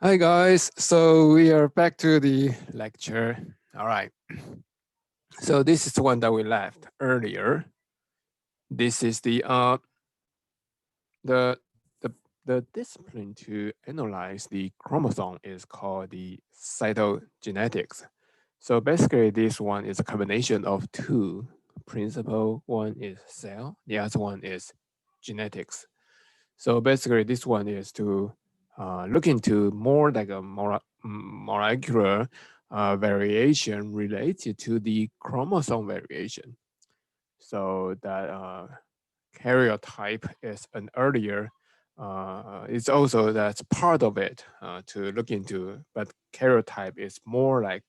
Hi guys, so we are back to the lecture. All right, so this is the one that we left earlier. This is the the the discipline to analyze the chromosome is called the cytogenetics. So basically, this one is a combination of two principles. One is cell, the other one is genetics. So basically, this one is to look into more like a molecular variation related to the chromosome variation. So that karyotype is an earlier. It's also that's part of it to look into, but karyotype is more like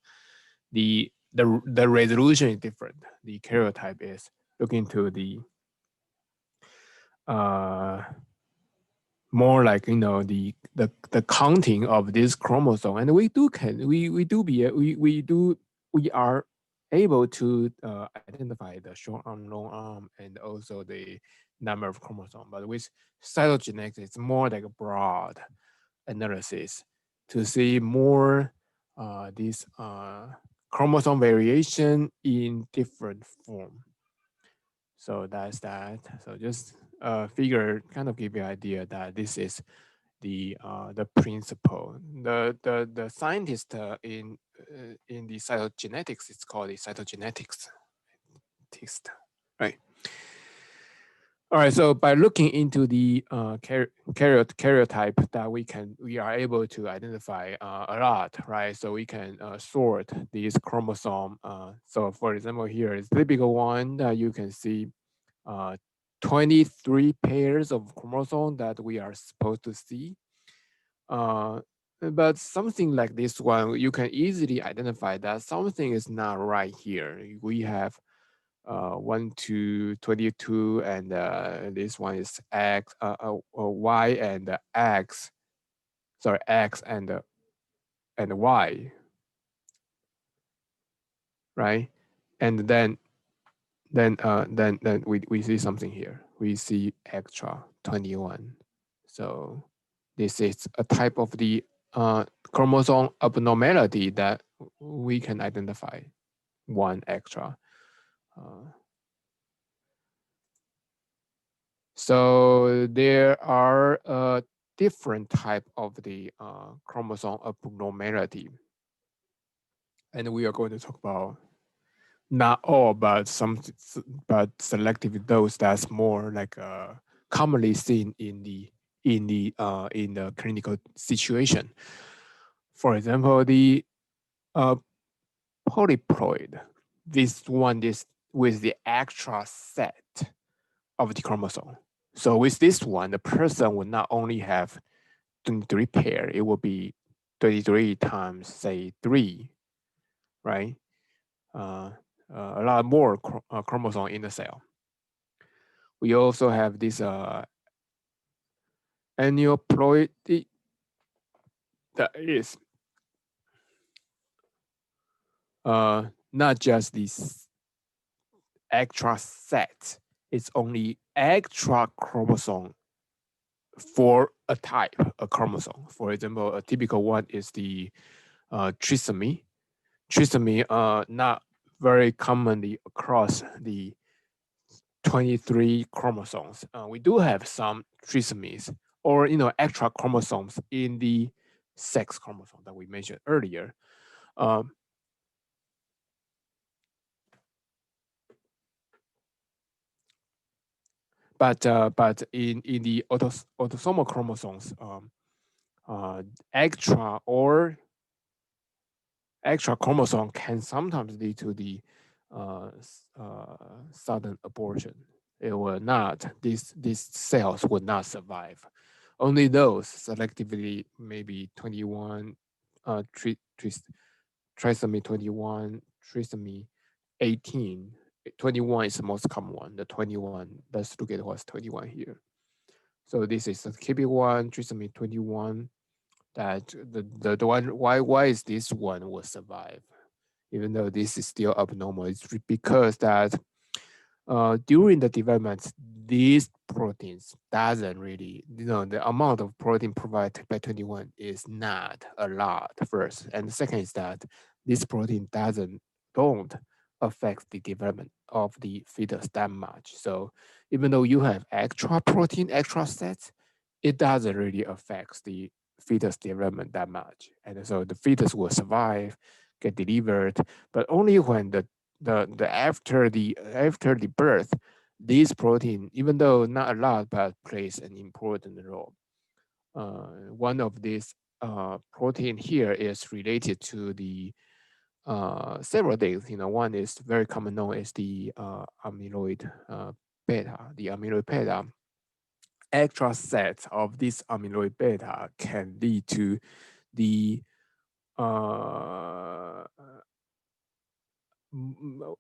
the resolution is different. The karyotype is looking to the uh, more like the counting of this chromosome, and we are able to identify the short arm, long arm, and also the number of chromosome. But with cytogenetics, it's more like a broad analysis to see more this chromosome variation in different form. So that's that. So just figure kind of give you an idea that this is the principle. The scientist in the cytogenetics, it's called the cytogenetics, right? All right. So by looking into the karyotype, that we are able to identify a lot, right? So we can sort these chromosome. So for example, here is typical one that you can see uh, 23 pairs of chromosome that we are supposed to see. Uh, but something like this one, you can easily identify that something is not right here. We have 1 to 22, and this one is X, Y, and X. Sorry, X and Y, right? And then we see something here. We see extra 21. So this is a type of the chromosome abnormality that we can identify one extra. Uh, so there are different type of the chromosome abnormality, and we are going to talk about not all, but some, but selective those that's more like commonly seen in the clinical situation. For example, the uh, polyploid, this one is with the extra set of the chromosome. So with this one, the person will not only have 23 pair, it will be 33 times say 3, right? Uh, a lot more chromosome in the cell. We also have this aneuploid that is not just this extra set, it's only extra chromosome for a type, a chromosome. For example, a typical one is the trisomy. Trisomy not very commonly across the 23 chromosomes. We do have some trisomies or extra chromosomes in the sex chromosome that we mentioned earlier. Um, but in the autosomal chromosomes, uh, extra or extra chromosome can sometimes lead to the uh, sudden abortion. It will not; these cells will not survive. Only those selectively, maybe 21, trisomy 21, trisomy 18. 21 is the most common one. The 21, let's look at what's 21 here. So this is the typical one, trisomy 21. That the one, why is this one will survive even though this is still abnormal? It's because that during the development, these proteins doesn't really, the amount of protein provided by 21 is not a lot first. And the second is that this protein don't affect the development of the fetus that much. So even though you have extra protein, extra sets, it doesn't really affect the fetus development that much. And so the fetus will survive, get delivered, but only when the after the birth, this protein, even though not a lot, but plays an important role. One of these protein here is related to the several things. One is very common known as the amyloid beta. The amyloid beta, extra sets of this amyloid beta can lead to the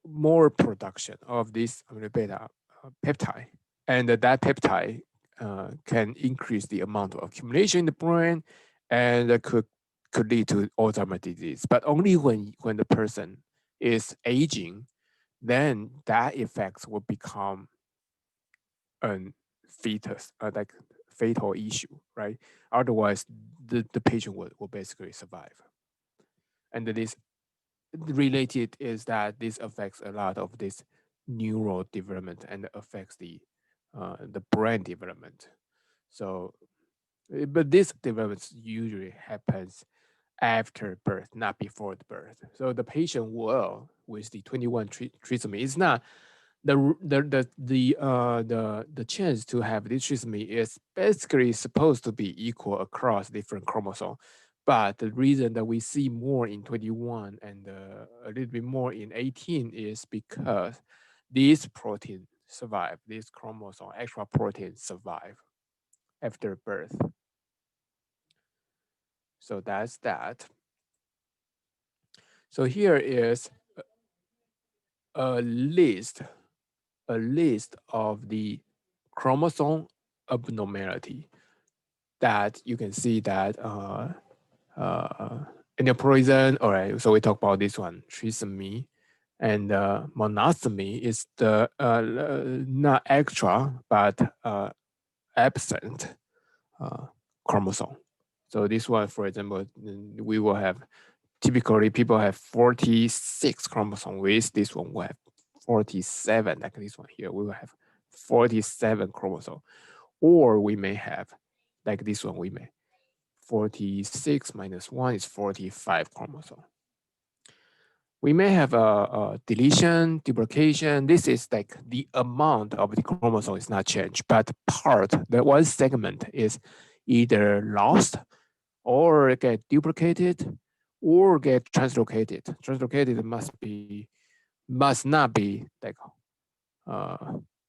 more production of this amyloid beta peptide, and that peptide can increase the amount of accumulation in the brain, and could lead to Alzheimer's disease. But only when the person is aging, then that effects will become a fetus, like fatal issue, right? Otherwise, the patient will basically survive. And this related is that this affects a lot of this neural development and affects the brain development. So, but this development usually happens after birth, not before the birth. So the patient will, with the 21 trisomy, it's not the chance to have this trisomy is basically supposed to be equal across different chromosomes. But the reason that we see more in 21 and a little bit more in 18 is because these proteins survive, these chromosome extra proteins survive after birth. So that's that. So here is a list of the chromosome abnormality that you can see that Aneuploid, all right, so we talk about this one, trisomy, and monosomy is the not extra, but absent chromosome. So this one, for example, we will have, typically people have 46 chromosomes, with this one will have 47, like this one here, we will have 47 chromosomes. Or we may have, like this one, we may 46 minus 1 is 45 chromosome. We may have a deletion, duplication. This is like the amount of the chromosome is not changed, but the one segment is either lost or get duplicated or get translocated. Translocated must not be like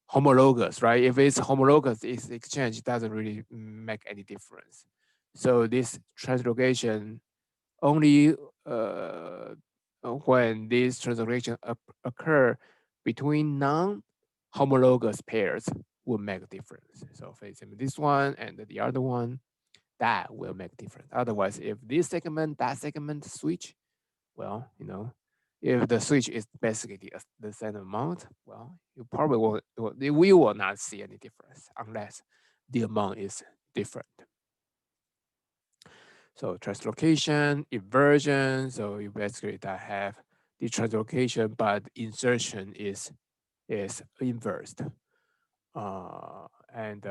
homologous, right? If it's homologous, it's exchange, it doesn't really make any difference. So this translocation only when this translocation occur between non-homologous pairs will make a difference. So for example, this one and the other one, that will make a difference. Otherwise, if this segment, that segment switch, well, if the switch is basically the same amount, well, you probably we will not see any difference unless the amount is different. So translocation, inversion, so you basically that have the translocation, but insertion is inversed. And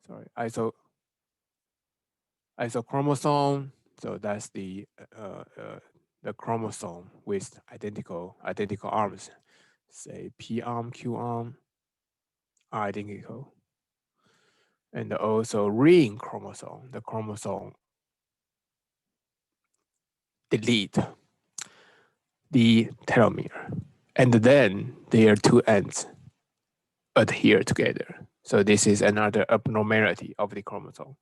sorry, isochromosome. So that's the chromosome with identical arms. Say P arm, Q arm are identical. And also ring chromosome, the chromosome delete the telomere, and then their two ends adhere together. So this is another abnormality of the chromosome.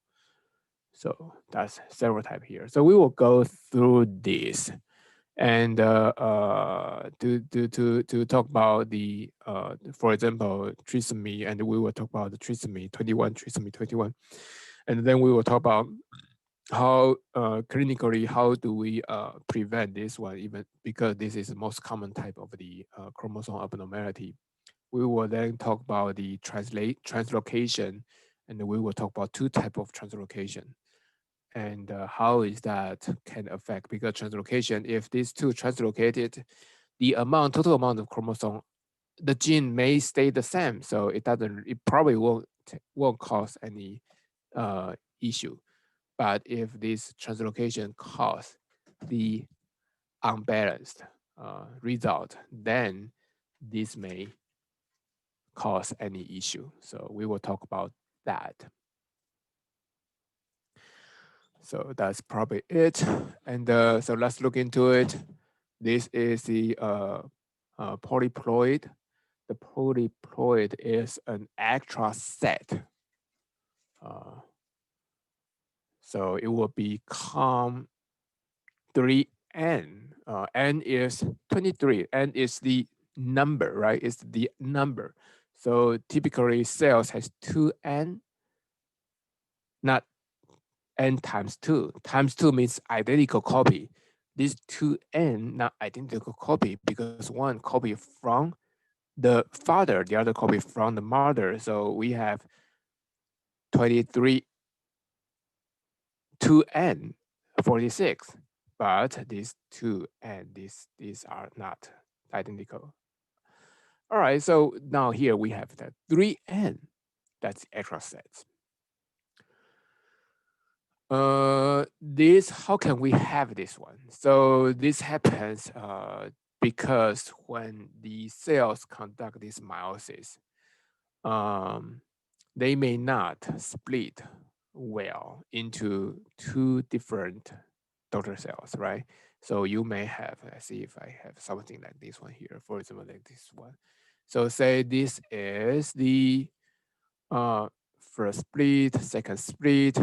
So that's several types here. So we will go through this and to talk about the for example trisomy, and we will talk about the trisomy 21, trisomy 21, and then we will talk about how clinically, how do we prevent this one, even because this is the most common type of the chromosome abnormality. We will then talk about the translocation, and we will talk about two type of translocation, and how is that can affect, because translocation, if these two translocated, the total amount of chromosome, the gene may stay the same, so it probably won't cause any issue. But if this translocation cause the unbalanced result, then this may cause any issue. So we will talk about that. So that's probably it. And so let's look into it. This is the polyploid. The polyploid is an extra set. So it will become 3n. N is 23. N is the number, right? It's the number. So typically cells has 2n, not n times 2. Times 2 means identical copy. This 2n, not identical copy, because one copy from the father, the other copy from the mother. So we have 23, 2n, 46. But these 2 and these are not identical. All right, so now here we have the 3n. That's extra sets. This, how can we have this one? So this happens because when the cells conduct this meiosis, they may not split well into two different daughter cells, right? So you may have, let's see if I have something like this one here, for example, like this one. So say this is the first split, second split,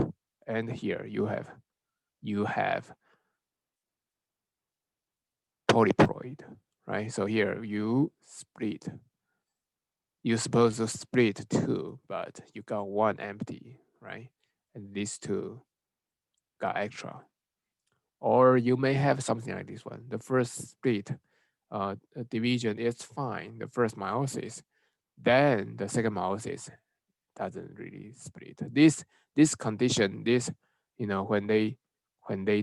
and here you have polyploid, right? So here you split. You're supposed to split two, but you got one empty, right? And these two got extra. Or you may have something like this one. The first split division is fine, the first meiosis. Then the second meiosis doesn't really split. This condition, this, when they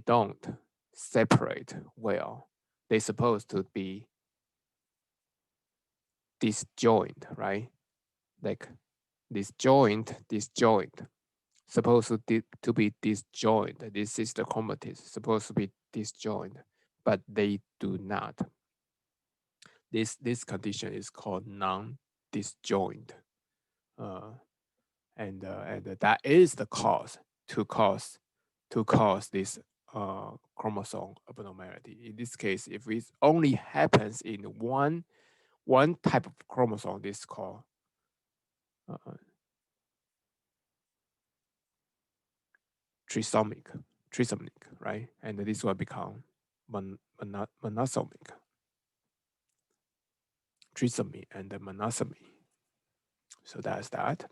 don't separate well, they supposed to be disjoint, right? Like disjoint, supposed to be disjoint. This is the chromatin supposed to be disjoint, but they do not. This condition is called non-disjoint, uh, and that is the cause to cause this chromosome abnormality. In this case, if it only happens in one type of chromosome, this is called uh, trisomic, right? And this will become monosomic, trisomy and monosomy. So that's that.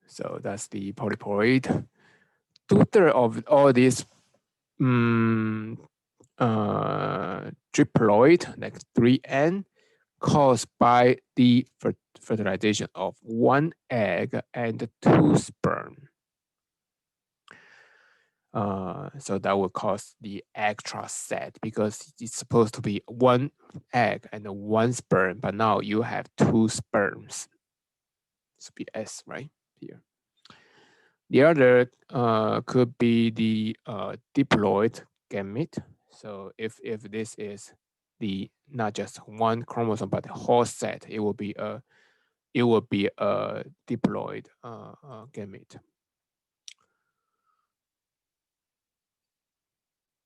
So that's the polyploid. 2/3 of all these triploid, like 3n, caused by the fertilization of one egg and two sperm. So that will cause the extra set, because it's supposed to be one egg and one sperm, but now you have two sperms. It's be S right here. The other could be the diploid gamete. So if this is the not just one chromosome but the whole set, it will be a diploid gamete.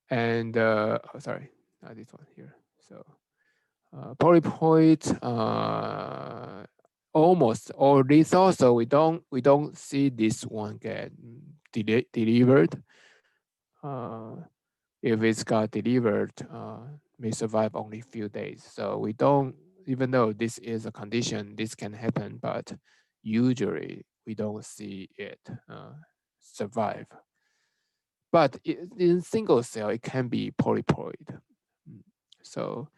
And sorry, not this one here. So polyploid almost all lethal, so we don't see this one get delivered. If it's got delivered, may survive only a few days. So we don't, even though this is a condition, this can happen, but usually we don't see it survive. But in single cell, it can be polyploid. So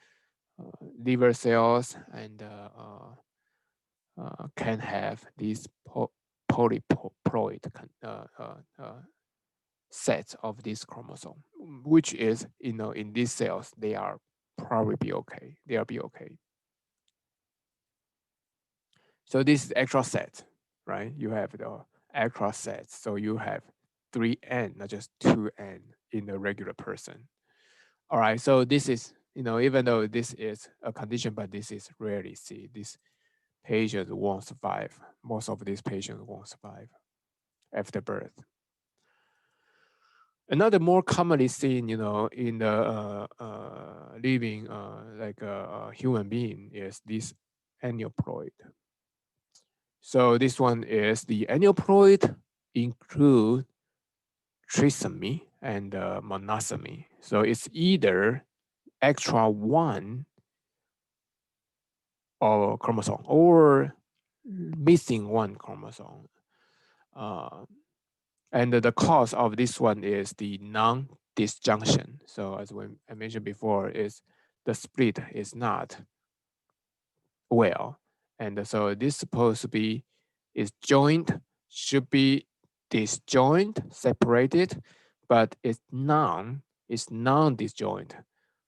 liver cells and can have these polyploid sets of this chromosome, which is, in these cells, they are probably be okay. They'll be okay. So this is extra set, right? You have the extra sets. So you have 3N, not just 2N in the regular person. All right, so this is, even though this is a condition, but this is rarely seen. These patients won't survive. Most of these patients won't survive after birth. Another more commonly seen, in the living like a human being is this aneuploid. So this one is the aneuploid include trisomy and monosomy. So it's either extra one or chromosome or missing one chromosome. And the cause of this one is the non-disjunction. So as I mentioned before, is the split is not well. And so this supposed to be is joint, should be disjoint, separated, but it's non-disjoint.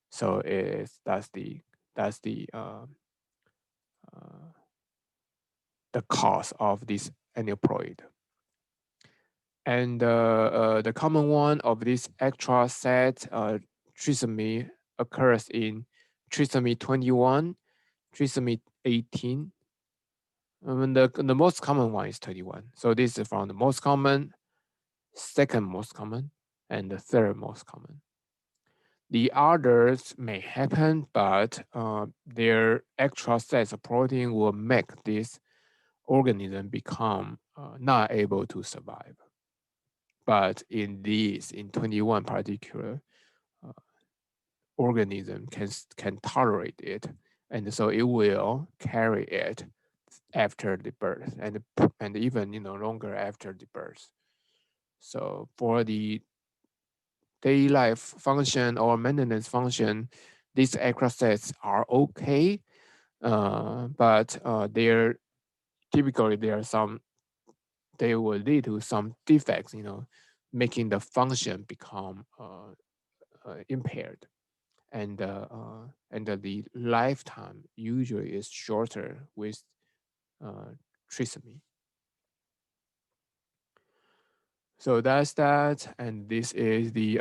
So that's the cause of this aneuploid. And the common one of this extra set trisomy occurs in trisomy 21, trisomy 18. The most common one is 31. So this is from the most common, second most common, and the third most common. The others may happen, but their extra sets of protein will make this organism become not able to survive. But in 21 particular, organism can tolerate it, and so it will carry it after the birth, and even longer after the birth. So for the daily life function or maintenance function, these extra sets are okay, but typically they will lead to some defects, making the function become impaired, and the lifetime usually is shorter with trisomy. So that's that, and this is the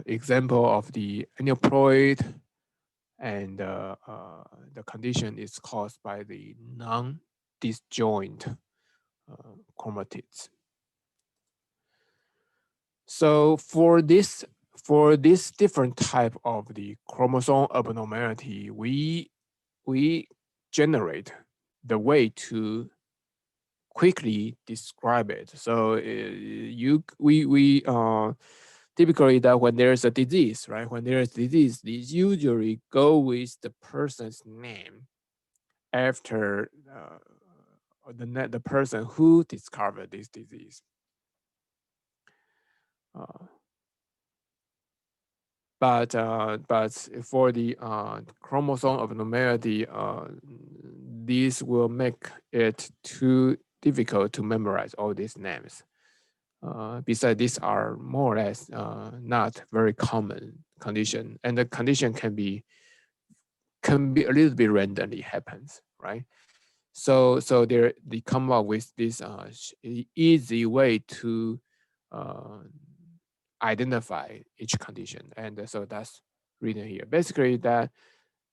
example of the aneuploid, and the condition is caused by the non-disjoint chromatids. So for this different type of the chromosome abnormality, we generate the way to quickly describe it. So we typically that when there's a disease, right? When there's disease, these usually go with the person's name after the person who discovered this disease. But for the chromosome abnormality, these will make it too difficult to memorize all these names. Besides, these are more or less not very common condition, and the condition can be a little bit randomly happens, right? So they come up with this easy way to identify each condition, and so that's written here. Basically, that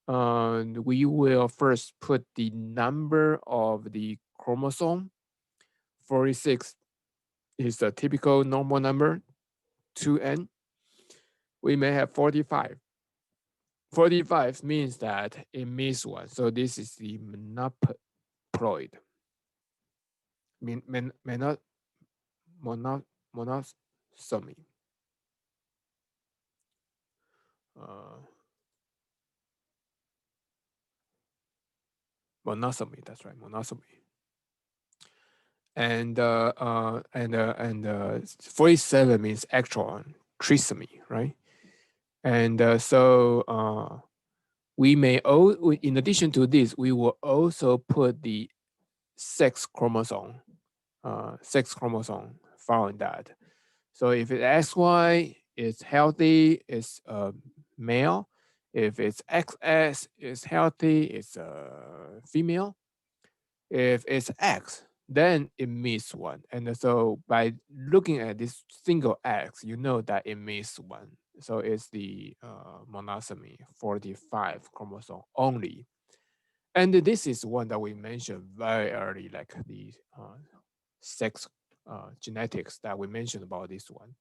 we will first put the number of the chromosome. 46 is the typical normal number, 2n. We may have 45. 45 means that it missed one. So this is the monoploid. Monosomy. Monosomy, that's right, monosomy. and 47 means actual trisomy, right? And we may, in addition to this, we will also put the sex chromosome following that. So if it's XY, it's healthy, it's male. If it's XX, it's healthy, it's female. If it's X, then it means one. And so by looking at this single X, you know that it means one. So it's the monosomy 45 chromosome only. And this is one that we mentioned very early, like the sex genetics that we mentioned about this one.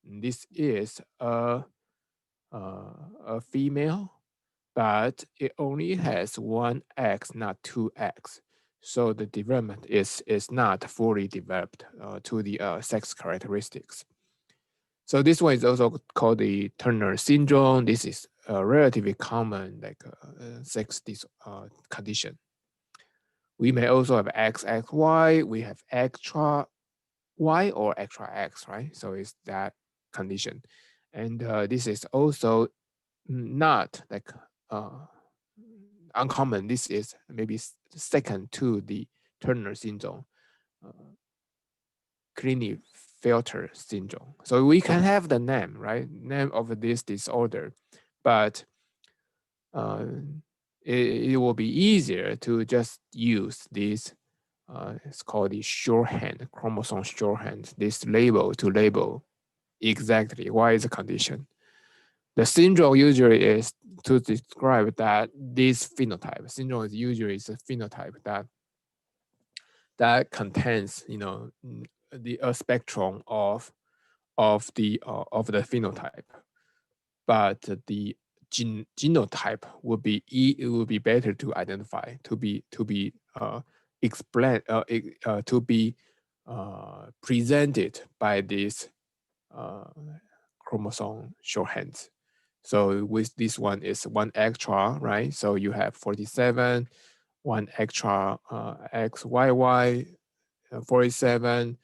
This is a female, but it only has one X, not two X. So the development is not fully developed to the sex characteristics. So this one is also called the Turner syndrome. This is a relatively common like sex condition. We may also have XXY. We have extra Y or extra X, right? So it's that condition. And this is also not like uncommon. This is maybe second to the Turner syndrome, uh, Klinefelter syndrome. So we can have the name, right? Name of this disorder, but uh, it will be easier to just use this. It's called the shorthand, chromosome shorthand. This label to label exactly what is the condition. The syndrome usually is to describe that this phenotype. Syndrome is usually a phenotype that contains, the spectrum of the phenotype, but the genotype would be it would be better to identify to be explained to be presented by this uh, chromosome shorthand. So with this one is one extra, right? So you have 47, one extra XYY, 47.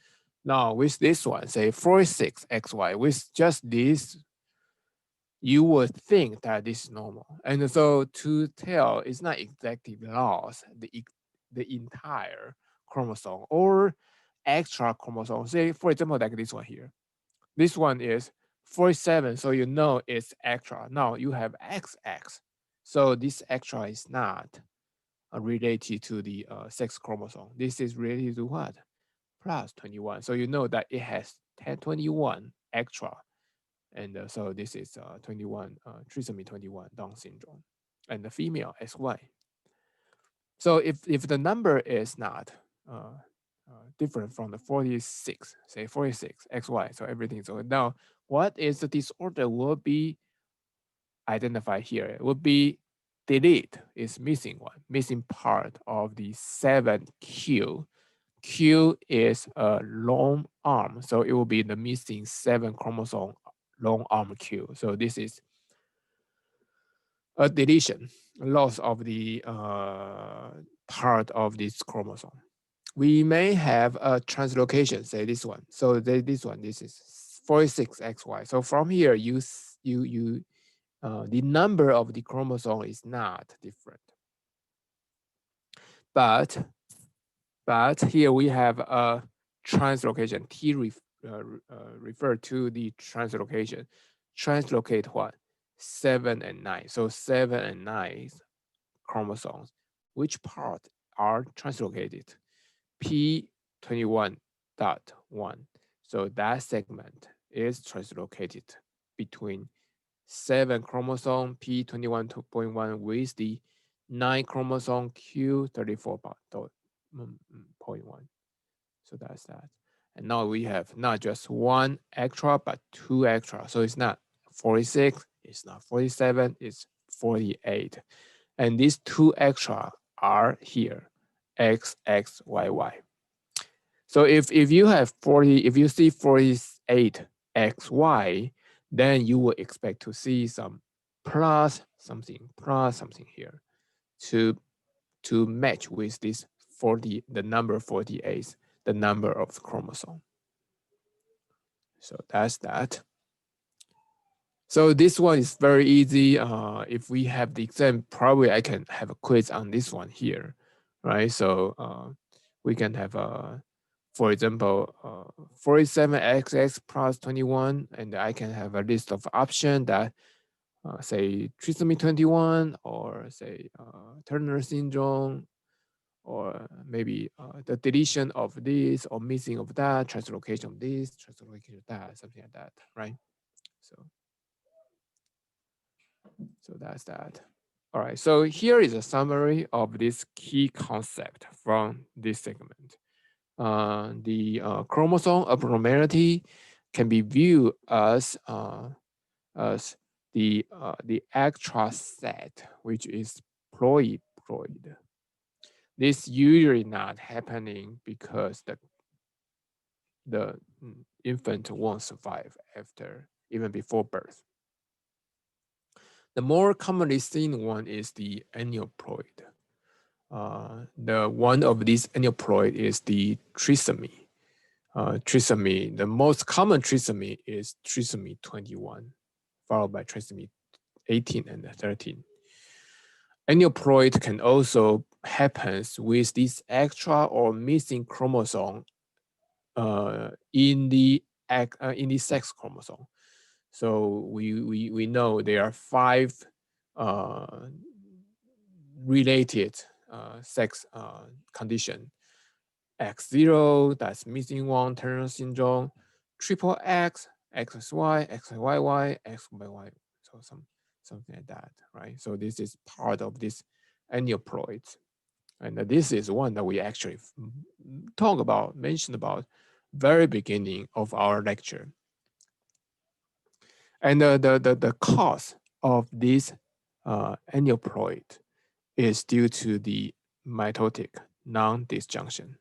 Now with this one, say 46 XY, with just this, you would think that this is normal. And so to tell, it's not exactly lost the entire chromosome or extra chromosome. Say, for example, like this one here. This one is 47, so you know it's extra. Now you have XX. So this extra is not related to the sex chromosome. This is related to what? Plus 21. So you know that it has 1021 extra. And so this is 21, trisomy 21 Down syndrome. And the female XY. So if the number is not different from the 46, say 46 XY, so everything. So now what is the disorder will be identified here? It would be delete is missing one, missing part of the 7q. Q is a long arm, so it will be the missing 7 chromosome long arm Q. So this is a deletion, loss of the part of this chromosome. We may have a translocation, say this one. So this one, this is 46XY. So from here, the number of the chromosome is not different. But here we have a translocation. T refer to the translocation. Translocate what? 7 and 9. So 7 and 9 chromosomes. Which part are translocated? P21.1. So that segment is translocated between 7 chromosome P21.1 with the 9 chromosome Q34.1. So that's that. And now we have not just one extra, but two extra. So it's not 46, it's not 47, it's 48. And these two extra are here, X, X, Y, Y. So if you have 40, if you see 48 XY, then you will expect to see some plus something here to match with this 40, the number 48, the number of the chromosome. So that's that. So this one is very easy. If we have the exam, probably I can have a quiz on this one here, right? So we can have for example, 47xx plus 21, and I can have a list of options that say trisomy 21, or say Turner syndrome, or maybe the deletion of this or missing of that, translocation of this, translocation of that, something like that, right? So that's that. All right, so here is a summary of this key concept from this segment. The chromosome abnormality can be viewed as the extra set, which is ploid. This usually not happening because the infant won't survive after, even before birth. The more commonly seen one is the aneuploid. The one of these aneuploid is the trisomy. Trisomy, the most common trisomy is trisomy 21, followed by trisomy 18 and 13. Aneuploid can also happen with this extra or missing chromosome in the sex chromosome. So we know there are 5 related sex condition. X0, that's missing one, Turner syndrome, triple X, XXY, XYY, XYY, so something like that, right? So this is part of this aneuploids. And this is one that we actually mentioned about very beginning of our lecture. And the cause of this aneuploid is due to the mitotic non-disjunction.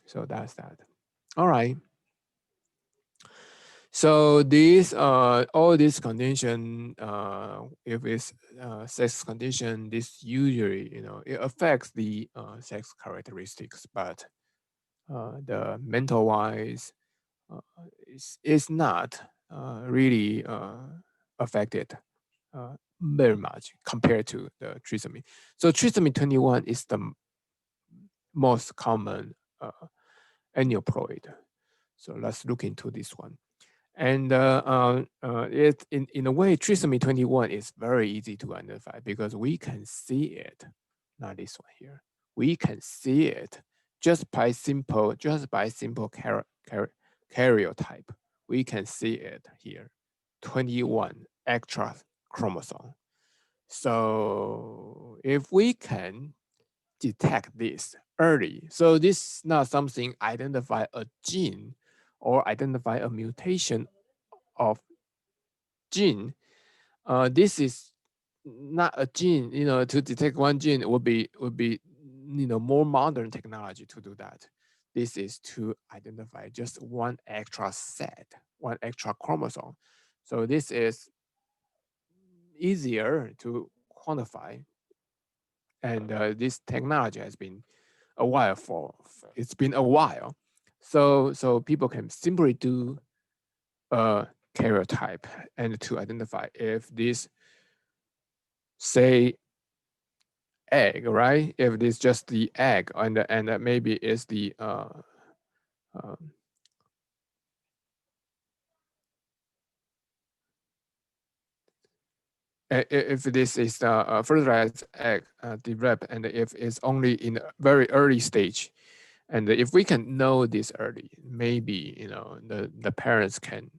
So that's that. All right. So these all these condition, if it's sex condition, this usually it affects the sex characteristics, but the mental wise is not really affected very much compared to the trisomy. So trisomy 21 is the most common aneuploid. So let's look into this one. And it in a way, trisomy 21 is very easy to identify because we can see it. Not this one here. We can see it just by simple karyotype. We can see it here, 21 extra chromosome. So if we can detect this early, so this is not something identify a gene or identify a mutation of gene. This is not a gene. To detect one gene would be more modern technology to do that. This is to identify just one extra set, one extra chromosome. So this is easier to quantify, and this technology has been a while it's been a while. So people can simply do a karyotype and to identify if this, say, egg, right? If it's just the egg, and maybe it's the if this is the fertilized egg developed, and if it's only in a very early stage, and if we can know this early, maybe the parents can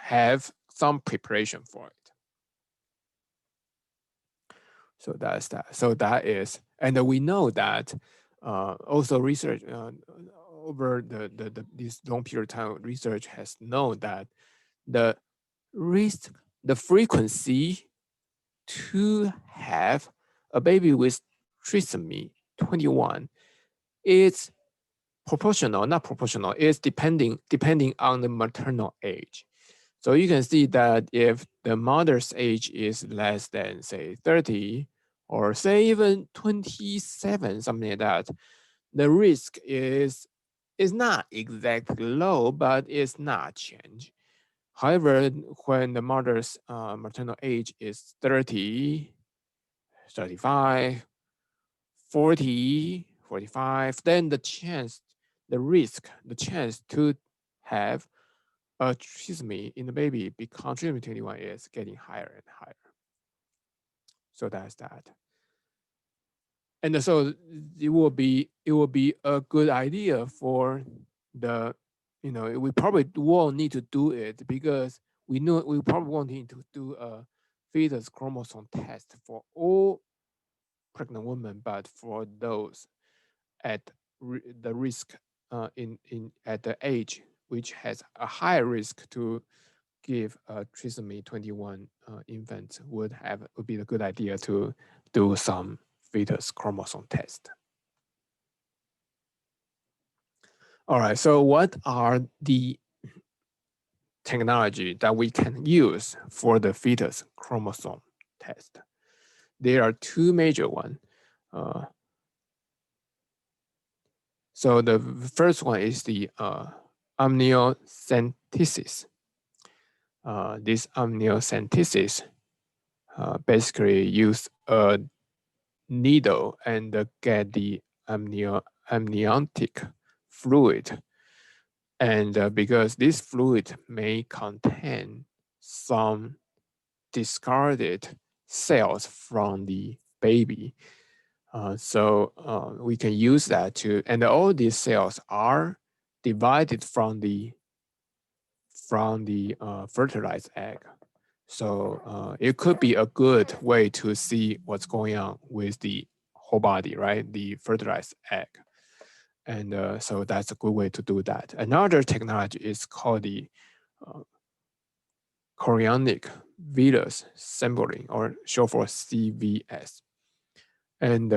have some preparation for it. So that's that. So that is, and we know that also research over this long period of time, research has known that the frequency to have a baby with trisomy 21 is proportional, not proportional, it's depending on the maternal age. So you can see that if the mother's age is less than, say, 30, or say even 27, something like that, the risk is not exactly low, but it's not change. However, when the mother's maternal age is 30, 35, 40, 45, then the chance, the risk, the chance to have a trisomy in the baby become trisomy 21 is getting higher and higher. So that's that. And so it will be a good idea for the, we probably won't need to do it because we know we probably won't need to do a fetus chromosome test for all pregnant women, but for those at the risk in at the age which has a higher risk to give a trisomy 21 infant would be a good idea to do some fetus chromosome test. All right, so what are the technology that we can use for the fetus chromosome test? There are two major ones. So the first one is the amniocentesis. This amniocentesis basically use a needle and get the amniotic fluid. And because this fluid may contain some discarded cells from the baby, so we can use that to, and all these cells are divided from the fertilized egg. So it could be a good way to see what's going on with the whole body, right? The fertilized egg. And so that's a good way to do that. Another technology is called the uh, chorionic villus sampling, or short for CVS. And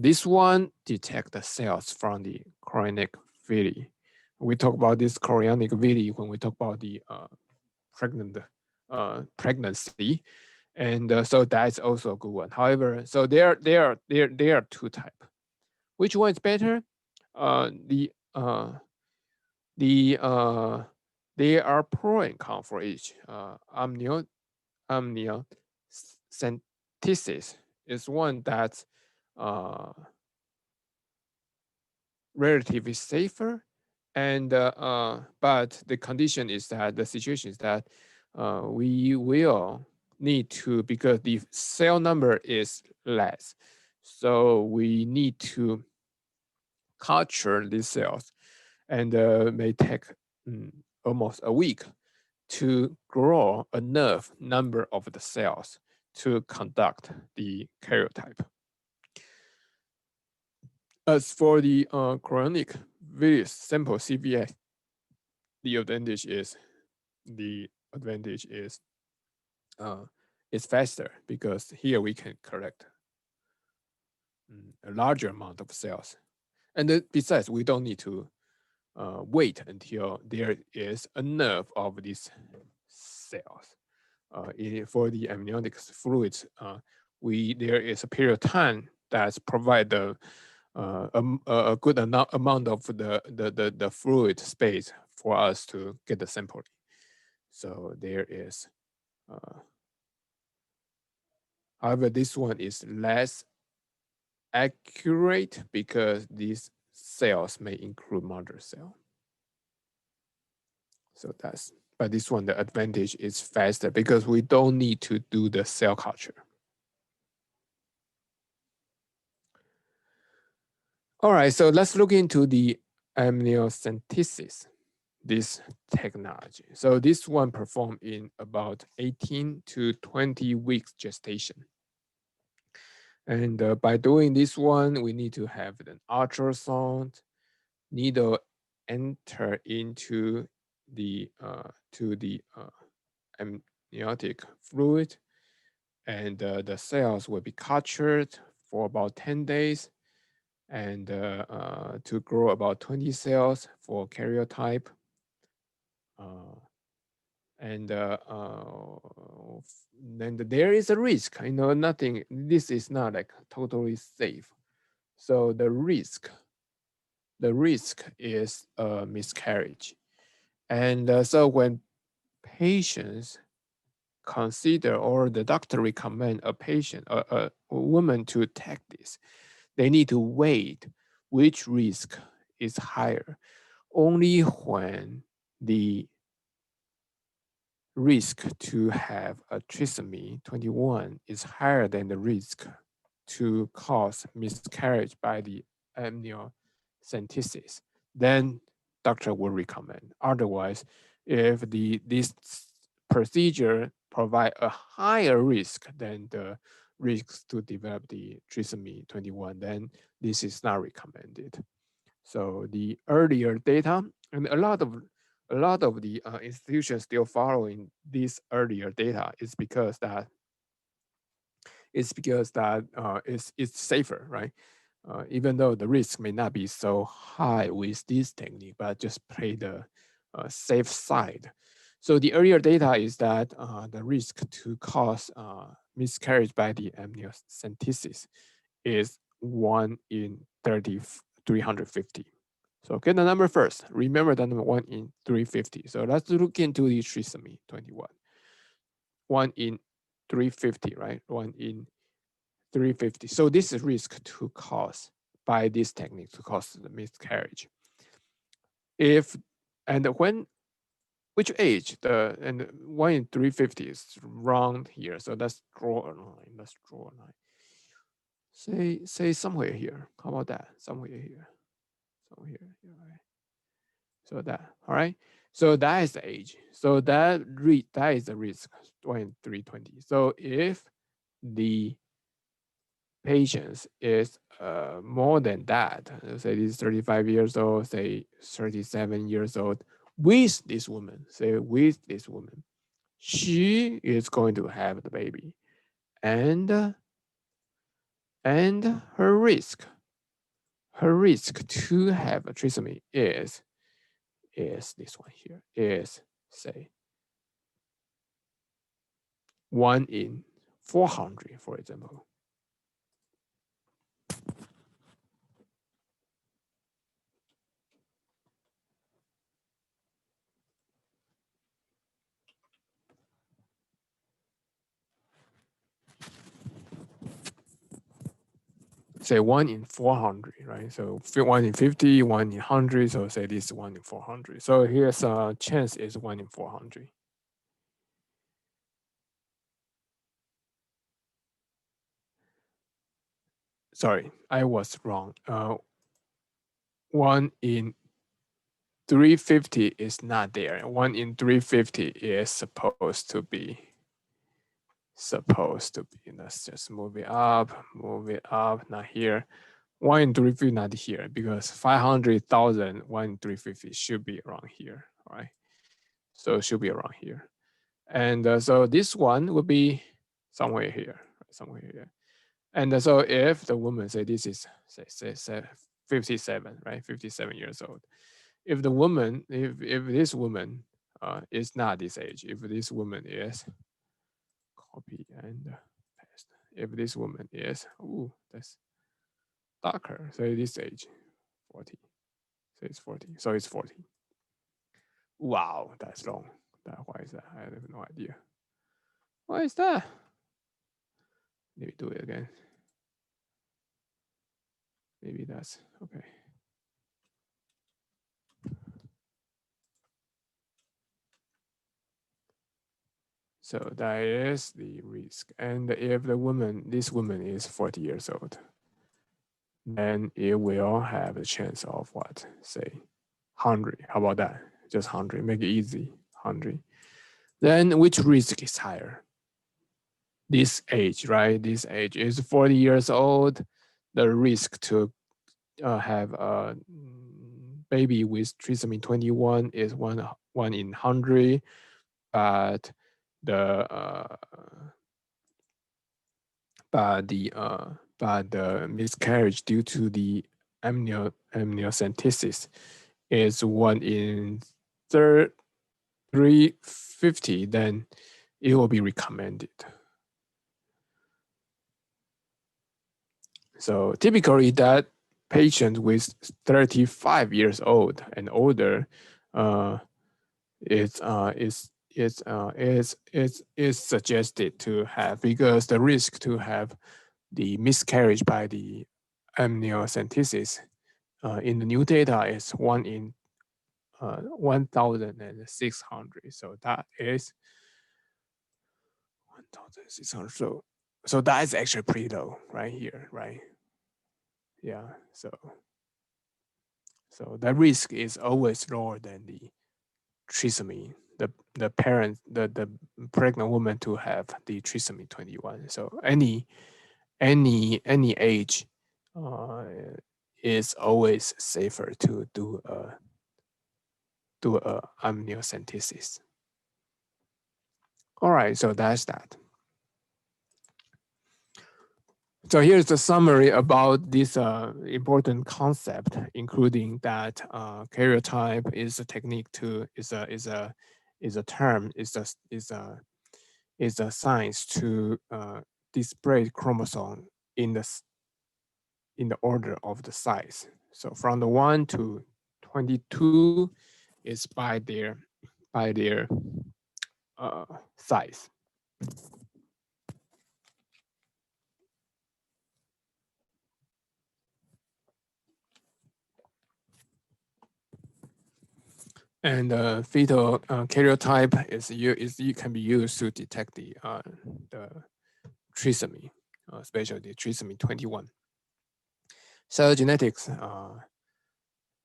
this one detects the cells from the chorionic villi. We talk about this chorionic villi when we talk about the pregnancy, and so that's also a good one. However, so there are two types. Which one is better? Uh, the uh, the There are pro and con for each. Amniocentesis is one that's uh, relatively safer, and but the condition is that the situation is that we will need to, because the cell number is less, so we need to culture these cells, and may take almost a week to grow enough number of the cells to conduct the karyotype. As for the chorionic villus sample CVS, the advantage is it's faster, because here we can collect a larger amount of cells, and besides, we don't need to wait until there is enough of these cells. For the amniotic fluids, there is a period of time that's provide a good amount of the fluid space for us to get the sample. So there is, however, this one is less accurate because these cells may include mother cell. So but this one, the advantage is faster because we don't need to do the cell culture. All right, so let's look into the amniocentesis, this technology. So this one performed in about 18 to 20 weeks gestation. And by doing this one, we need to have an ultrasound, needle enter into the amniotic fluid, and the cells will be cultured for about 10 days, and to grow about 20 cells for karyotype. and then there is a risk. Nothing. This is not like totally safe. So the risk is a miscarriage, and so when patients consider or the doctor recommend a woman to take this, they need to weigh which risk is higher. Only when the risk to have a trisomy 21 is higher than the risk to cause miscarriage by the amniocentesis, then doctor will recommend. Otherwise, if this procedure provide a higher risk than the risks to develop the trisomy 21, then this is not recommended. So the earlier data, and a lot of the institutions still following this earlier data is because that it's safer, right? Even though the risk may not be so high with this technique, but just play the safe side. So the earlier data is that the risk to cause miscarriage by the amniocentesis is 1 in 350. So get the number first. Remember the number 1 in 350. So let's look into the trisomy 21. 1 in 350, right? 1 in 350. So this is risk to cause by this technique to cause the miscarriage. If and when which age and 1 in 350 is wrong here. So let's draw a line. Let's draw a line. Say somewhere here. How about that? Somewhere here. Somewhere here. Right? So that, all right. So that is the age. So that is the risk, 1 in 320. So if the patients is more than that, say this is 35 years old, say 37 years old, with this woman, she is going to have the baby, and her risk to have a trisomy is this one here, is say 1 in 400, for example. Say 1 in 400, right? So 1 in 50, 1 in 100. So say this 1 in 400. So here's a chance is 1 in 400. Sorry, I was wrong. 1 in 350 is not there. 1 in 350 is supposed to be. Let's just move it up, not here. 1 in 350 not here because 500,000, 1 in 350 should be around here, all right? So it should be around here. And so this one would be somewhere here. And so if the woman say this is say 57, right? 57 years old. If the woman, if this woman is not this age, if this woman is copy and paste, if this woman is, that's darker, so this age, 40. So it's 40. So it's 40. Wow, that's long. Why is that? I have no idea. Why is that? Let me do it again. Maybe that's okay. So that is the risk. And if this woman is 40 years old, then it will have a chance of what? Say 100. How about that? Just 100. Make it easy. 100. Then which risk is higher? This age, right? This age is 40 years old. The risk to have a baby with trisomy 21 is 1 in 100, but the miscarriage due to the amniocentesis is 1 in 350, then it will be recommended. So typically that patient with 35 years old and older is suggested to have, because the risk to have the miscarriage by the amniocentesis in the new data is 1 in 1,600. So that is 1,600. So that is actually pretty low right here, right? Yeah. So that risk is always lower than the trisomy, the parent, the pregnant woman to have the trisomy 21. So any age is always safer to do a amniocentesis. All right, so that's that. So here's the summary about this important concept, including that karyotype is a technique to is a term, is a science to display chromosome in the order of the size. So from the 1 to 22 is by their size. And fetal karyotype can be used to detect the trisomy, especially the trisomy 21. Cell genetics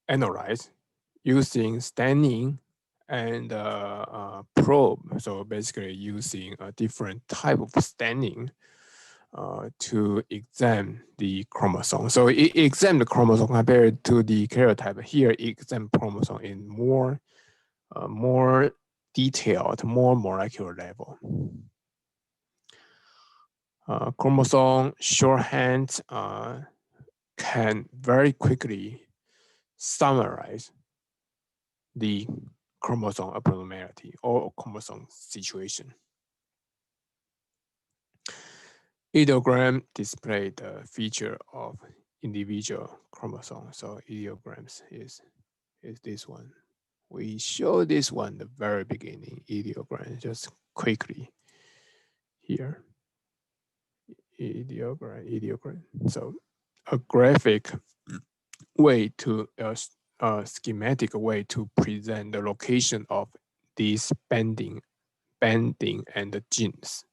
analyze using staining and probe. So basically using a different type of staining to examine the chromosome. So it examines the chromosome compared to the karyotype. Here, it examines chromosome in more detailed, more molecular level. Chromosome shorthand can very quickly summarize the chromosome abnormality or chromosome situation. Ideogram display the feature of individual chromosome. So ideograms is this one. We show this one the very beginning, ideogram, just quickly here. Ideogram. So a graphic way to a schematic way to present the location of these bending and the genes,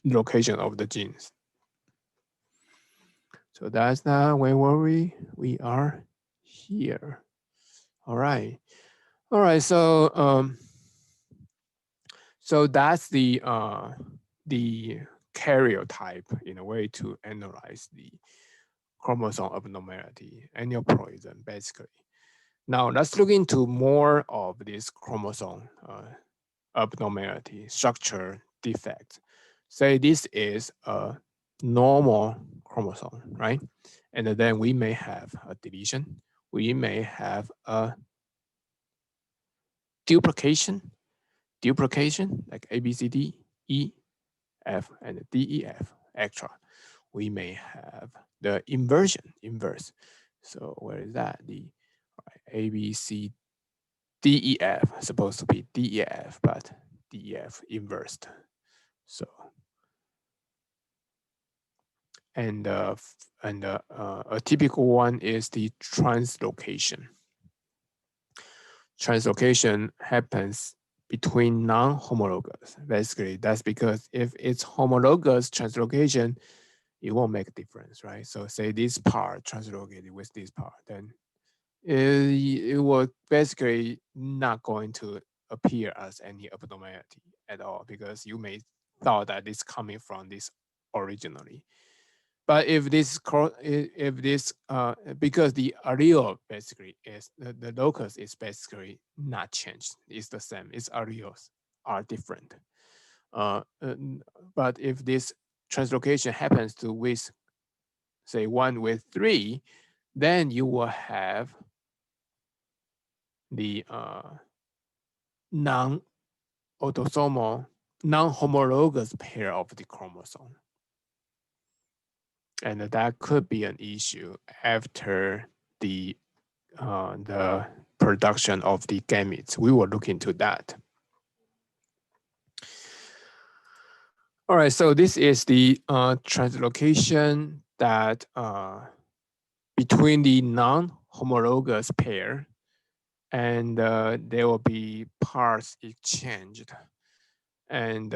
location of the genes. So that's not where were we? We are here. All right. All right. So that's the karyotype in a way to analyze the chromosome abnormality, aneuploid, basically. Now let's look into more of this chromosome abnormality, structure, defect. Say this is a normal chromosome, right? And then we may have a deletion. We may have a duplication, like A, B, C, D, E, F, and D, E, F, extra. We may have the inverse. So where is that? The A, B, C, D, E, F, supposed to be D, E, F, but D, E, F inversed. So, and a typical one is the translocation. Translocation happens between non-homologous. Basically, that's because if it's homologous translocation, it won't make a difference, right? So say this part translocated with this part, then it will basically not going to appear as any abnormality at all, because you may thought that it's coming from this originally. But if this because the allele basically is the locus is basically not changed, it's the same, its alleles are different. But if this translocation happens to with say 1 with 3, then you will have the non autosomal non-homologous pair of the chromosome. And that could be an issue after the production of the gametes. We will look into that. All right, so this is the translocation that between the non-homologous pair, and there will be parts exchanged, and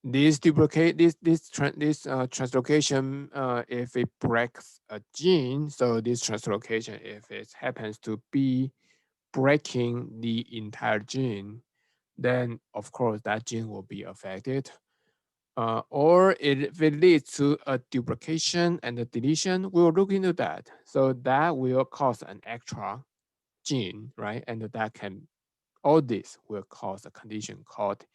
this translocation, if it breaks a gene, so this translocation, if it happens to be breaking the entire gene, then of course that gene will be affected. Or if it leads to a duplication and a deletion, we'll look into that. So that will cause an extra gene, right? And that can, all this will cause a condition called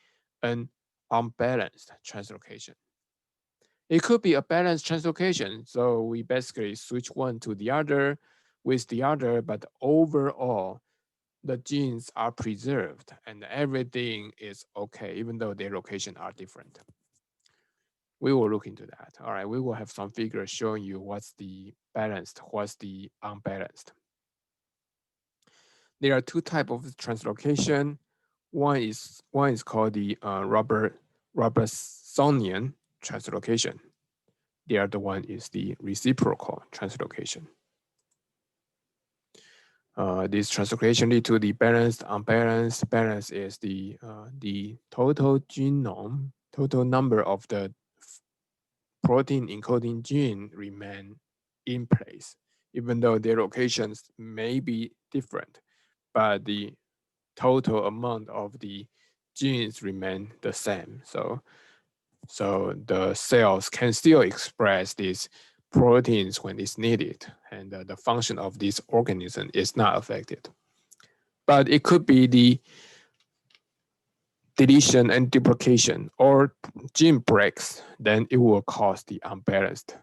an unbalanced translocation. It could be a balanced translocation. So we basically switch one to the other with the other, but overall, the genes are preserved and everything is okay, even though their location are different. We will look into that. All right, we will have some figures showing you what's the balanced, what's the unbalanced. There are two types of translocation. One is called the Robertsonian translocation. The other one is the reciprocal translocation. This translocation lead to the balanced, unbalanced. Balance is the total genome, total number of the protein encoding gene remain in place, even though their locations may be different, but the total amount of the genes remain the same. So the cells can still express these proteins when it's needed, and the function of this organism is not affected. But it could be the deletion and duplication or gene breaks, then it will cause the unbalanced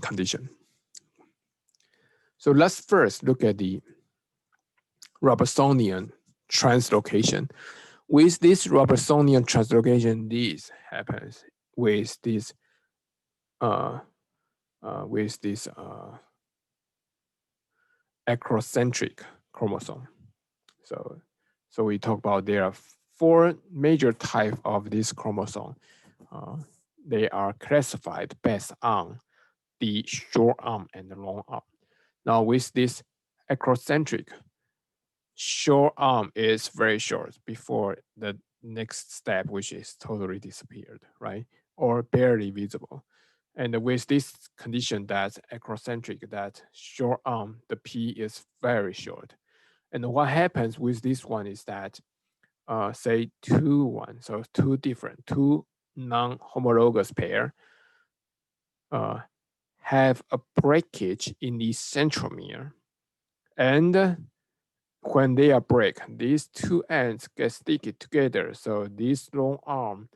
condition. So let's first look at the Robertsonian translocation. With this Robertsonian translocation, this happens with this acrocentric chromosome. So we talk about there are four major types of this chromosome. They are classified based on the short arm and the long arm. Now with this acrocentric, short arm is very short before the next step, which is totally disappeared, right? Or barely visible. And with this condition that's acrocentric, that short arm, the P is very short. And what happens with this one is that, say so two non-homologous pair have a breakage in the centromere. And when they are break, these two ends get sticky together. So this long arm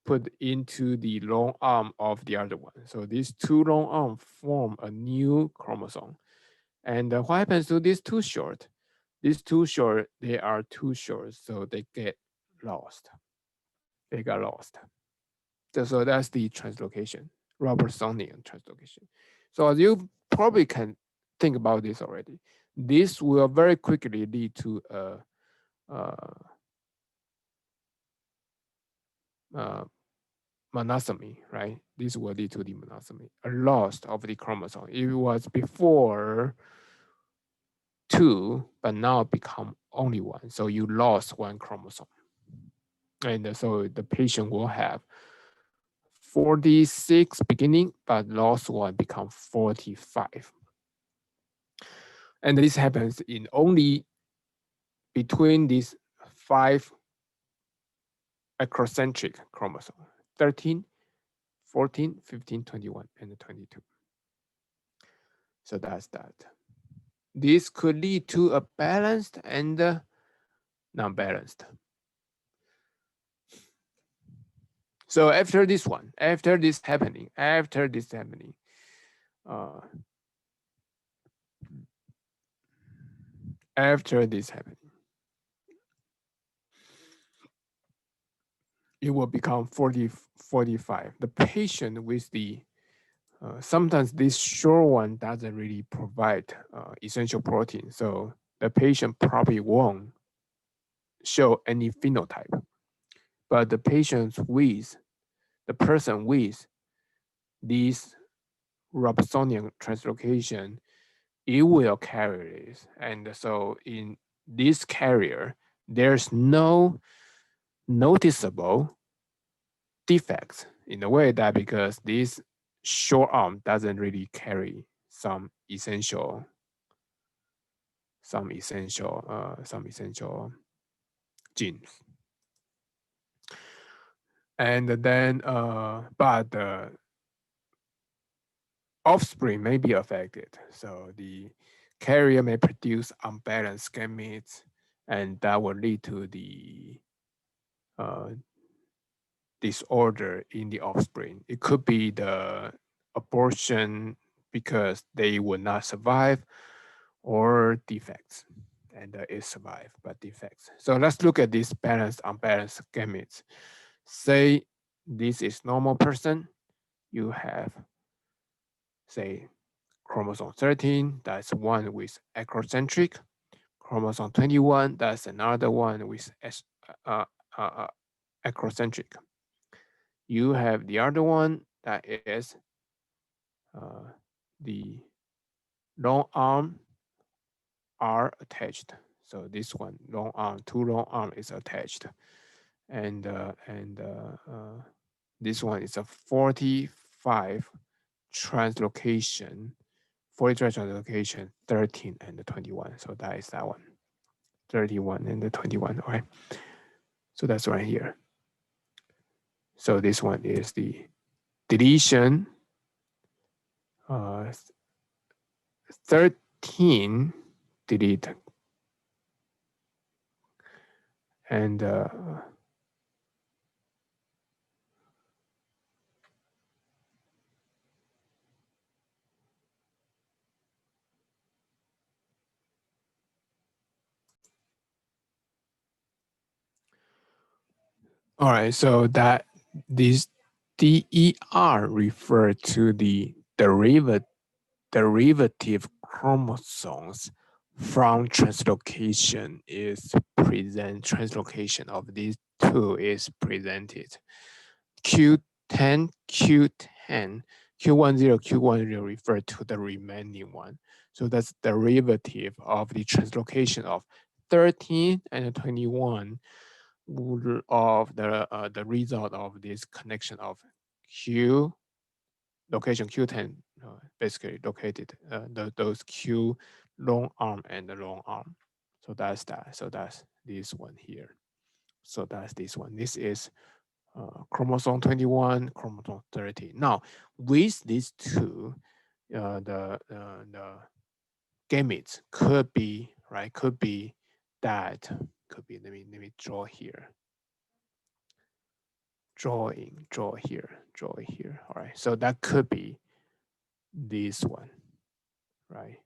put into the long arm of the other one. So these two long arms form a new chromosome. And what happens to these two short? These two short, they are too short, so they get lost. They got lost. So that's the translocation, Robertsonian translocation. So as you probably can think about this already, this will very quickly lead to monosomy, right? This will lead to the monosomy, a loss of the chromosome. It was before two, but now become only one. So you lost one chromosome. And so the patient will have 46 beginning, but lost one become 45. And this happens in only between these 5 acrocentric chromosomes, 13, 14, 15, 21, and 22. So that's that. This could lead to a balanced and non-balanced. So after this one, after this happening, after this happening, it will become 40, 45. The patient with the sometimes this short one doesn't really provide essential protein, so the patient probably won't show any phenotype. But the patient with the person with this Robertsonian translocation, it will carry this, and so in this carrier, there's no noticeable defects in the way that because this short arm doesn't really carry some essential genes. And then but the offspring may be affected, so the carrier may produce unbalanced gametes, and that will lead to the disorder in the offspring. It could be the abortion because they will not survive, or defects, and it survive but defects. So let's look at this balanced, unbalanced gametes. Say this is normal person. You have, say, chromosome 13. That's one with acrocentric. Chromosome 21. That's another one with uh, uh, acrocentric. You have the other one that is the long arm are attached. So this one, long arm, two long arm is attached, and this one is a 45 translocation, 43 translocation, 13 and 21. So that is that one, 31 and the 21. All right. So that's right here. So this one is the deletion 13 delete, and all right, so that this DER refer to the derivative chromosomes from translocation is present. Translocation of these two is presented. Q10, Q10, Q10, Q10 refer to the remaining one. So that's derivative of the translocation of 13 and 21 of the result of this connection of Q location Q10 basically located those Q long arm and the long arm. So that's that. So that's this one here. So that's this one. This is chromosome 21, chromosome 30. Now with these two, the gametes could be right. Could be that. Could be. Let me draw here. Draw here. All right. So that could be this one, right?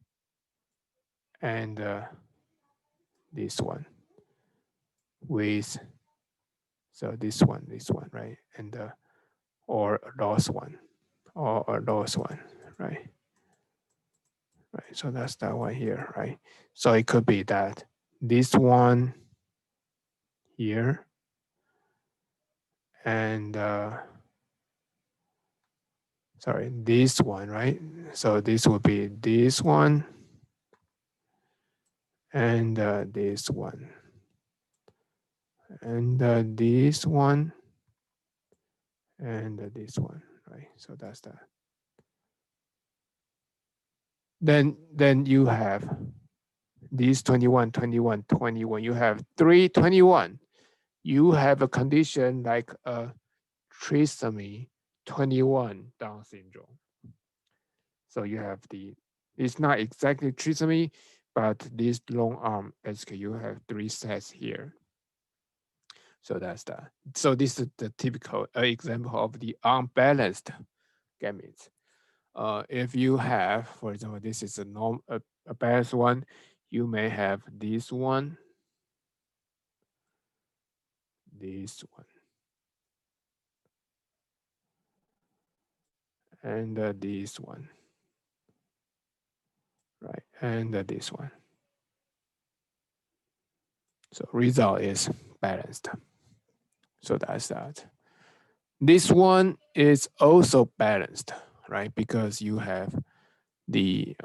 And this one with, so this one, right? And or lost one, or lost one, right? Right. So that's that one here, right? So it could be that this one here, and sorry, this one, right? So this would be this one, and this one, and this one, and this one, right? So that's that. Then you have these 21, 21, 21. You have 321. You have a condition like a trisomy 21 Down syndrome. So you have it's not exactly trisomy, but this long arm, basically you have 3 sets here. So that's that. So this is the typical example of the unbalanced gametes. If you have, for example, this is a balanced one, you may have this one, and this one, right? And this one. So result is balanced. So that's that. This one is also balanced, right? Because you have the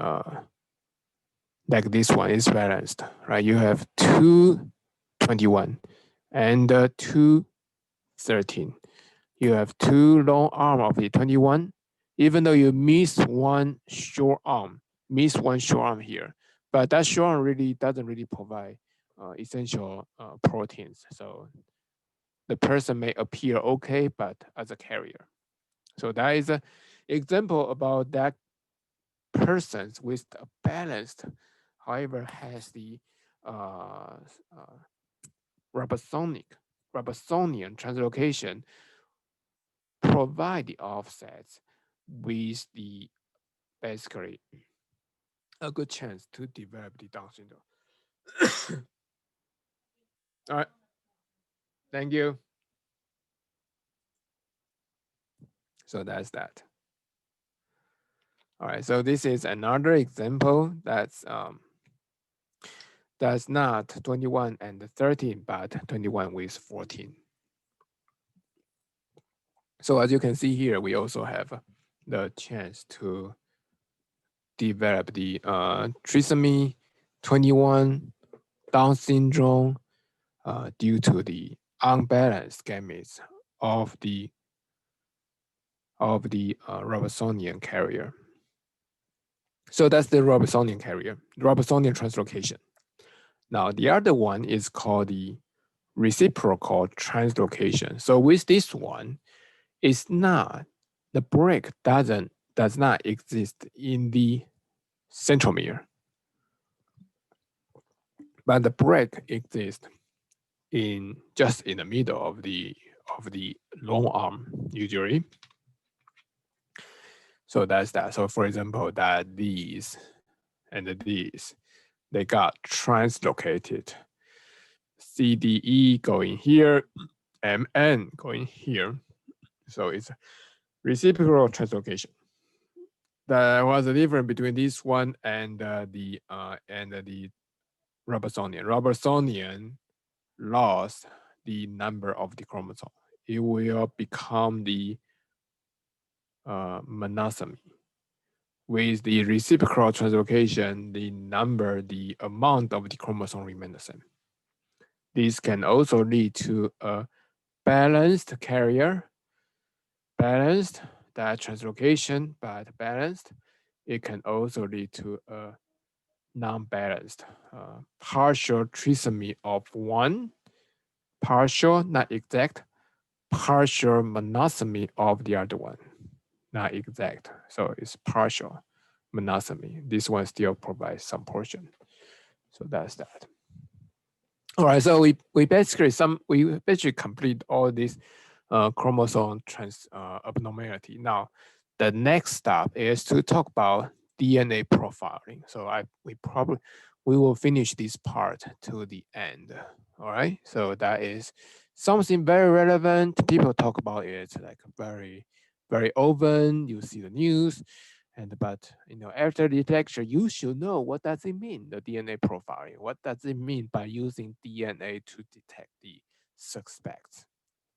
like this one is balanced, right? You have 221 and 213. You have two long arm of the 21, even though you miss one short arm here, but that short arm really doesn't really provide essential proteins. So the person may appear okay, but as a carrier. So that is an example about that persons with a balanced, however, has the uh, uh, Robertsonian translocation provide the offsets with the basically a good chance to develop the Down syndrome. All right, thank you. So that's that. All right, so this is another example that's not 21 and 13, but 21 with 14. So as you can see here, we also have the chance to develop the trisomy 21 Down syndrome due to the unbalanced gametes of the Robertsonian carrier. So that's the Robertsonian carrier, Robertsonian translocation. Now the other one is called the reciprocal translocation. So with this one, it's not, the break does not exist in the centromere, but the break exists in just in the middle of the long arm usually. So that's that. So for example, that these and these, they got translocated. CDE going here, MN going here. So it's reciprocal translocation. There was a difference between this one and the Robertsonian. Robertsonian lost the number of the chromosome. It will become the monosomy. With the reciprocal translocation, the amount of the chromosome remain the same. This can also lead to a balanced carrier, balanced, that translocation, but balanced. It can also lead to a non-balanced, partial trisomy of one, partial, not exact, partial monosomy of the other one, not exact. So it's partial monosomy. This one still provides some portion. So that's that. All right, so we basically complete all this chromosome abnormality. Now, the next step is to talk about DNA profiling. So we will finish this part to the end. All right, so that is something very relevant. People talk about it like very, very often. You see the news. But after the lecture, you should know what does it mean, the DNA profiling. What does it mean by using DNA to detect the suspects,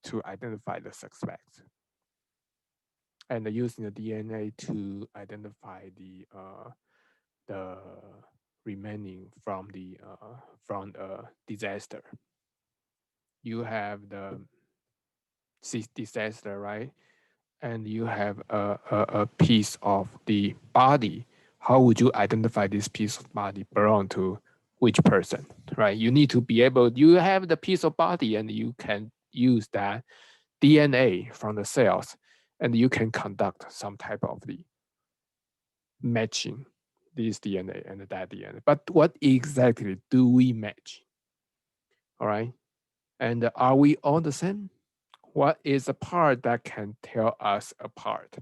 to identify the suspects, and using the DNA to identify the remaining from the disaster. You have the disaster, right? And you have a piece of the body. How would you identify this piece of body belong to which person, right? You need to be able, you have the piece of body and you can use that DNA from the cells and you can conduct some type of the matching this DNA and that DNA. But what exactly do we match? All right. And are we all the same? What is a part that can tell us apart?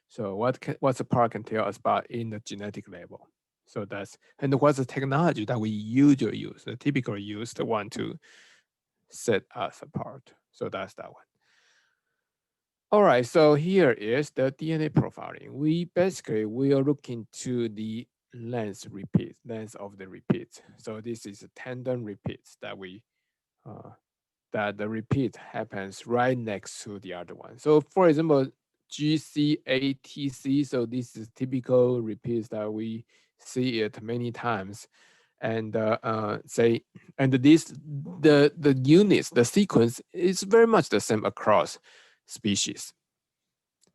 So what's a part can tell us about in the genetic level? So that's, and what's the technology that we usually use, the typical used one to set us apart. So that's that one. All right, so here is the DNA profiling. We are looking to the length of the repeats. So this is a tandem repeats that that the repeat happens right next to the other one. So for example, GCATC, so this is typical repeats that we see it many times. And say, and the units, the sequence is very much the same across species.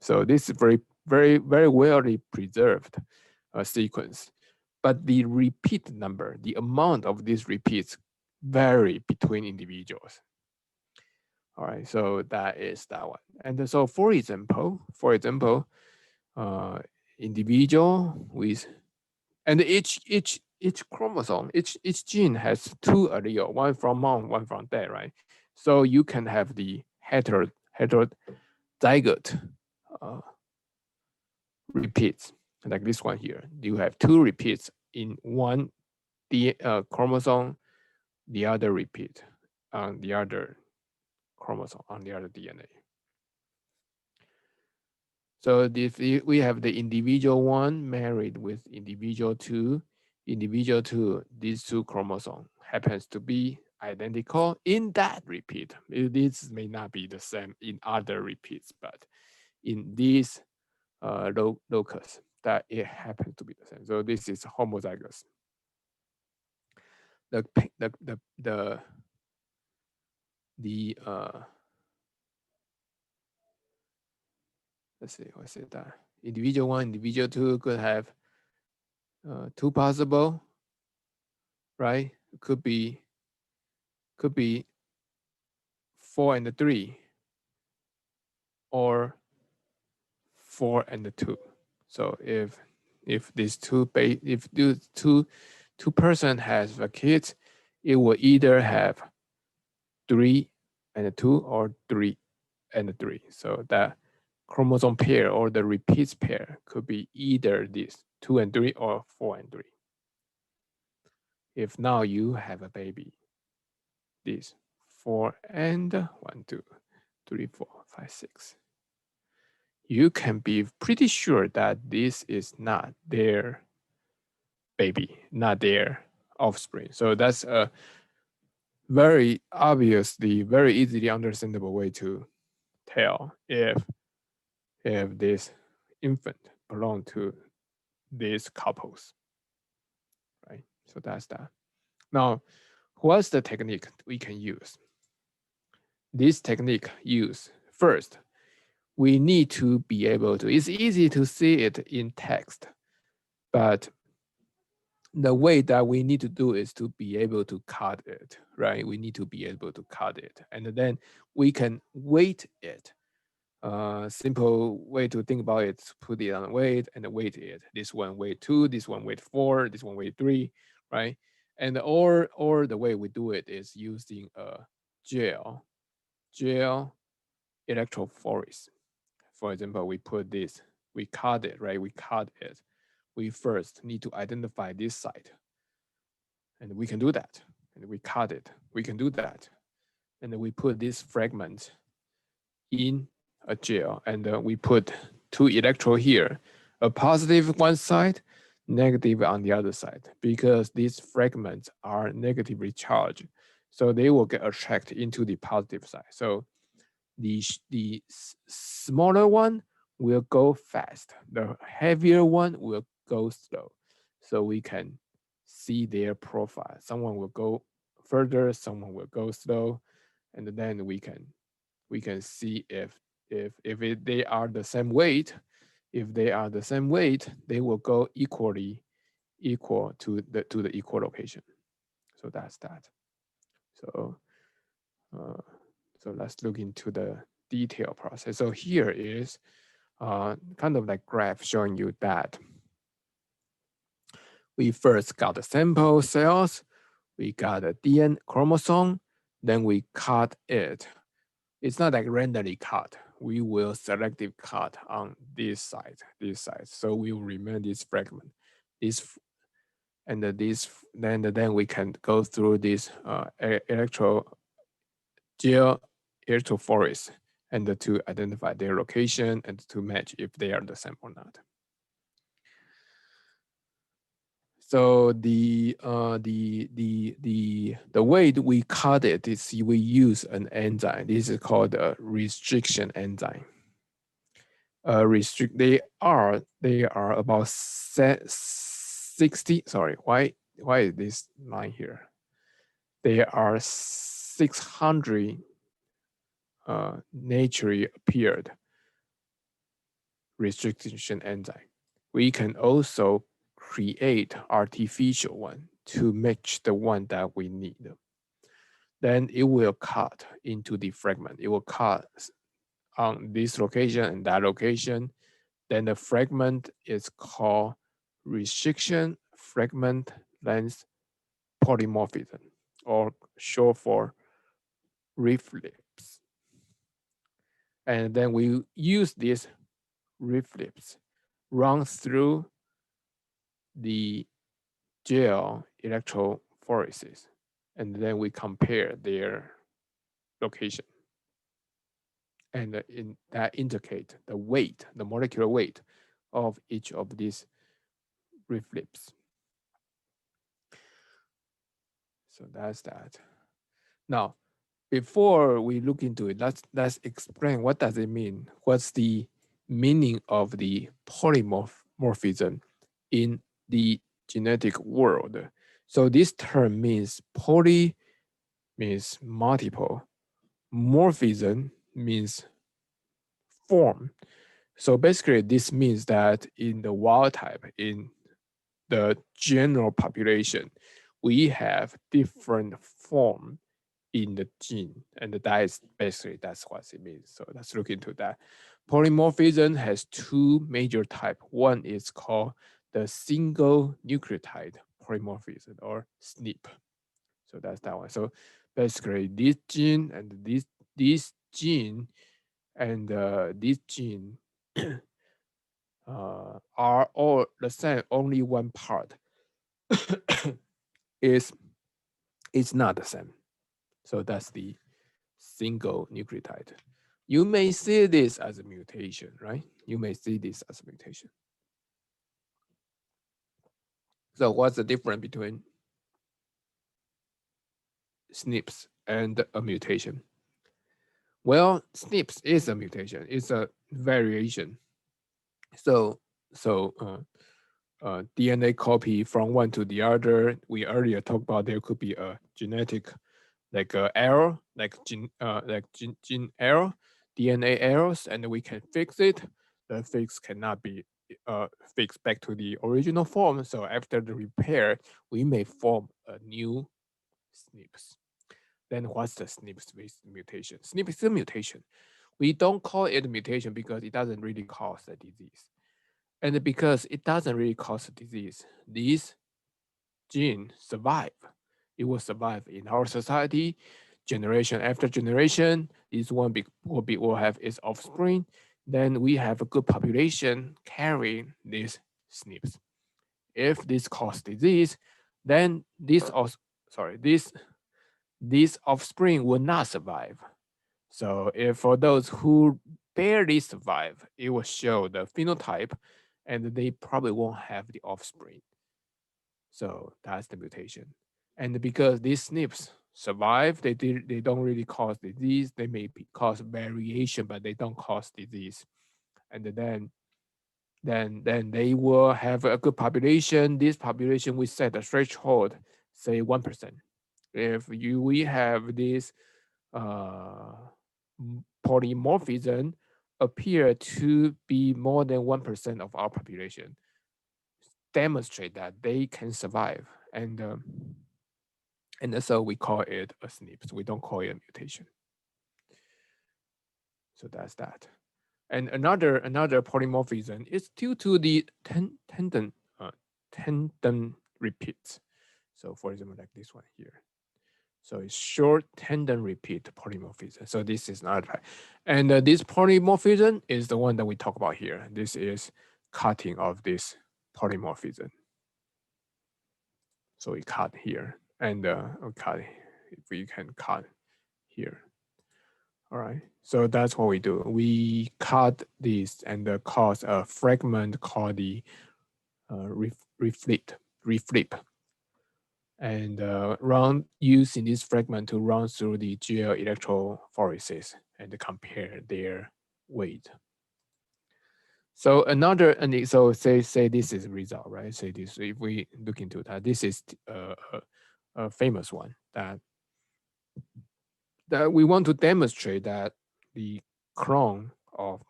So this is very well preserved sequence. But the repeat number, the amount of these repeats vary between individuals. All right, so that is that one. And so for example, uh, individual with, and each chromosome, each gene has two allele, one from mom, one from dad, right? So you can have the heterozygote repeats, like this one here. You have two repeats in one chromosome, the other repeat on the other chromosome, on the other DNA. So if we have the individual one married with individual two, these two chromosomes happens to be identical in that repeat. This may not be the same in other repeats, but in this locus, that it happens to be the same. So this is homozygous. The let's see, what's it that individual one, individual two could have two possible, right? Could be 4 and 3 or 4 and 2. So if these if these two person has a kid, it will either have 3 and 2 or 3 and 3. So that chromosome pair or the repeats pair could be either this 2 and 3 or 4 and 3. If now you have a baby, this 4 and 1, 2, 3, 4, 5, 6. You can be pretty sure that this is not their baby, not their offspring. So that's a very obviously, very easily understandable way to tell if this infant belong to these couples, right? So that's that. Now, what's the technique we can use? This technique use first, we need to be able to, it's easy to see it in text, but the way that we need to do is to be able to cut it, right? We need to be able to cut it, and then we can weight it. Simple way to think about it: put it on weight and weight it. This one weight 2, this one weight 4, this one weight 3, right? And or the way we do it is using a gel electrophoresis. For example, we put this, we cut it, right? We cut it. We first need to identify this site. And we can do that. And we cut it. We can do that. And then we put this fragment in a gel. And we put 2 electrode here, a positive one side, negative on the other side, because these fragments are negatively charged. So they will get attracted into the positive side. So the smaller one will go fast. The heavier one will go slow. So we can see their profile. Someone will go further, someone will go slow, and then we can see if they are the same weight. If they are the same weight, they will go equal to the equal location. So that's that. So so let's look into the detail process. So here is kind of like graph showing you that we first got the sample cells, we got a DNA chromosome, then we cut it. It's not like randomly cut. We will selective cut on this side. So we will remove this fragment. and then we can go through this gel electrophores and to identify their location and to match if they are the same or not. So the way that we cut it is we use an enzyme. This is called a restriction enzyme. They are about 60. Sorry, why is this line here? There are 600 naturally appeared restriction enzyme. We can also create artificial one to match the one that we need. Then it will cut into the fragment. It will cut on this location and that location. Then the fragment is called restriction fragment length polymorphism, or short for reflips. And then we use these reflips run through the gel electrophoresis, and then we compare their location. And that indicate the weight, the molecular weight of each of these reflips. So that's that. Now, before we look into it, let's explain what does it mean. What's the meaning of the polymorphism in the genetic world? So this term means poly means multiple, morphism means form. So basically, this means that in the wild type, in the general population, we have different form in the gene, and that is basically that's what it means. So let's look into that. Polymorphism has two major types. One is called the single nucleotide polymorphism, or SNP. So that's that one. So basically, this gene and this gene and this gene are all the same. Only one part is not the same. So that's the single nucleotide. You may see this as a mutation, right? You may see this as a mutation. So what's the difference between SNPs and a mutation? Well, SNPs is a mutation. It's a variation. So DNA copy from one to the other. We earlier talked about there could be a genetic like error, like gene error, DNA errors, and we can fix it. The fix cannot be fixed back to the original form. So after the repair, we may form a new SNPs. Then what's the SNPs with mutation? SNP is a mutation. We don't call it a mutation because it doesn't really cause a disease. And because it doesn't really cause a disease, these gene survive. It will survive in our society, generation after generation. This one will have its offspring. Then we have a good population carrying these SNPs. If this cause disease, then this offspring will not survive. So if for those who barely survive, it will show the phenotype, and they probably won't have the offspring. So that's the mutation. And because these SNPs survive, they don't really cause disease. They may cause variation, but they don't cause disease. And then they will have a good population. This population we set a threshold, say 1%. If we have this polymorphism appear to be more than 1% of our population, demonstrate that they can survive, and so we call it a SNP. So we don't call it a mutation. So that's that. And another polymorphism is due to the tandem repeats. So for example, like this one here. So it's short tandem repeat polymorphism. So this is not right. And this polymorphism is the one that we talk about here. This is cutting of this polymorphism. So we cut here, and we cut if we can cut here. All right, so that's what we do. We cut this and cause a fragment called the reflip, and run using this fragment to run through the gel electrophoresis and compare their weight. So another, and so say this is result, right? Say this, if we look into that, this is a famous one that we want to demonstrate that the clone of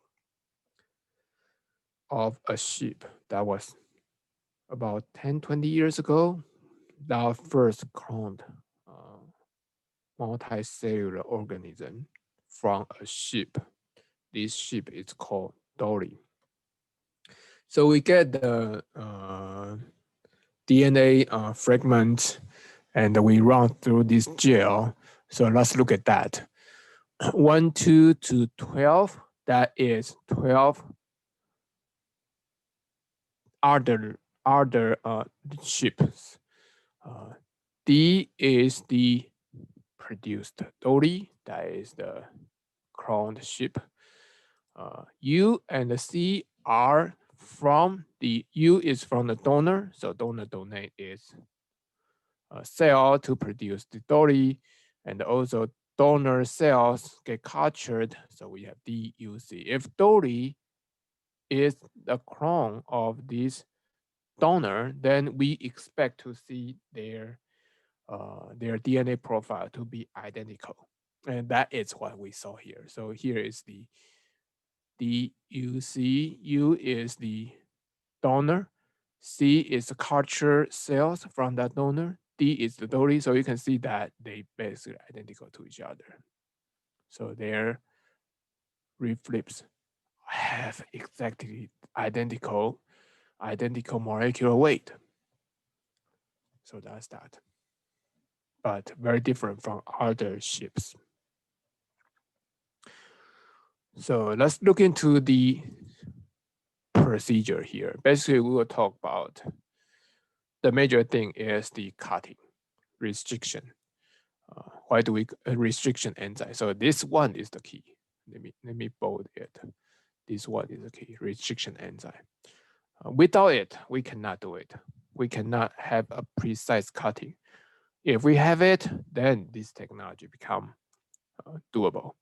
a sheep that was about 10, 20 years ago, that first cloned multicellular organism from a sheep. This sheep is called Dolly. So we get the DNA fragment and we run through this gel. So let's look at that. 1, 2 to 12, that is 12 other ships. D is the produced Dolly, that is the cloned ship. U and C are from the U is from the donor, so donor donate is a cell to produce the Dolly, and also donor cells get cultured, so we have DUC. If Dolly is the clone of this donor, then we expect to see their DNA profile to be identical, and that is what we saw here. So here is the DUC. U is the donor. C is the culture cells from that donor. D is the Dolly. So you can see that they basically identical to each other. So their reflips have exactly identical molecular weight. So that's that. But very different from other ships. So let's look into the procedure here. Basically, we will talk about the major thing is the cutting restriction. Why do we restriction enzyme? So this one is the key. Let me bold it. This one is the key, restriction enzyme. Without it, we cannot do it. We cannot have a precise cutting. If we have it, then this technology become doable.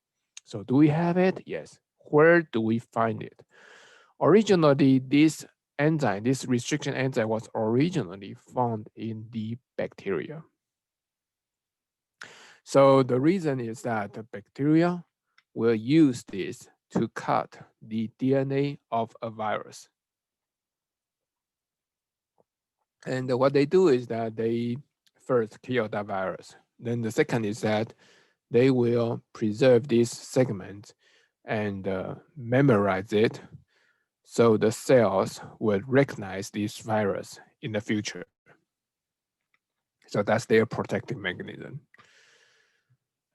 So do we have it? Yes. Where do we find it? Originally, this enzyme, this restriction enzyme was originally found in the bacteria. So the reason is that the bacteria will use this to cut the DNA of a virus. And what they do is that they first kill that virus. Then the second is that they will preserve this segment and memorize it so the cells will recognize this virus in the future. So that's their protective mechanism.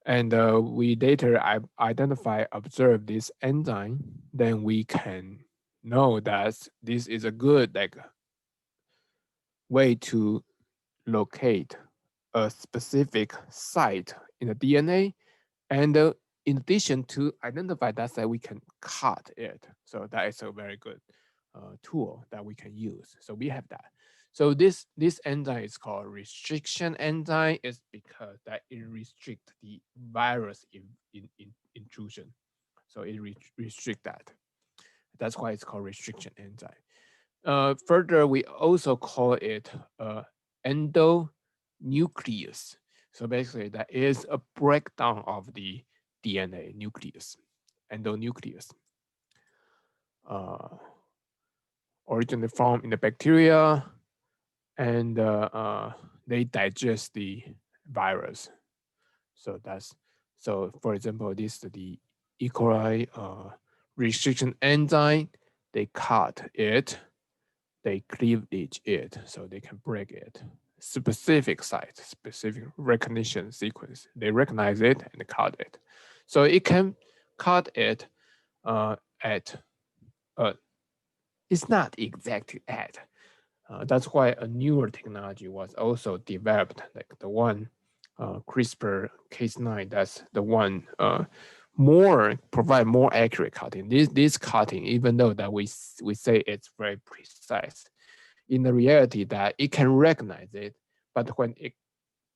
And we later observe this enzyme, then we can know that this is a good way to locate a specific site in the DNA. And in addition to identify that site, we can cut it. So that is a very good tool that we can use. So we have that. So this enzyme is called restriction enzyme. Is because that it restricts the virus intrusion. So it restricts that. That's why it's called restriction enzyme. Further, we also call it endonuclease. So basically, that is a breakdown of the DNA nucleus, endonuclease. Originally found in the bacteria, and they digest the virus. So that's for example, this is the E. coli restriction enzyme. They cut it, they cleavage it, so they can break it. Specific site, specific recognition sequence. They recognize it and cut it. So it can cut it at, it's not exactly at, That's why a newer technology was also developed, like the one CRISPR Cas9. That's the one provide more accurate cutting. This cutting, even though that we say it's very precise, in the reality that it can recognize it, but when it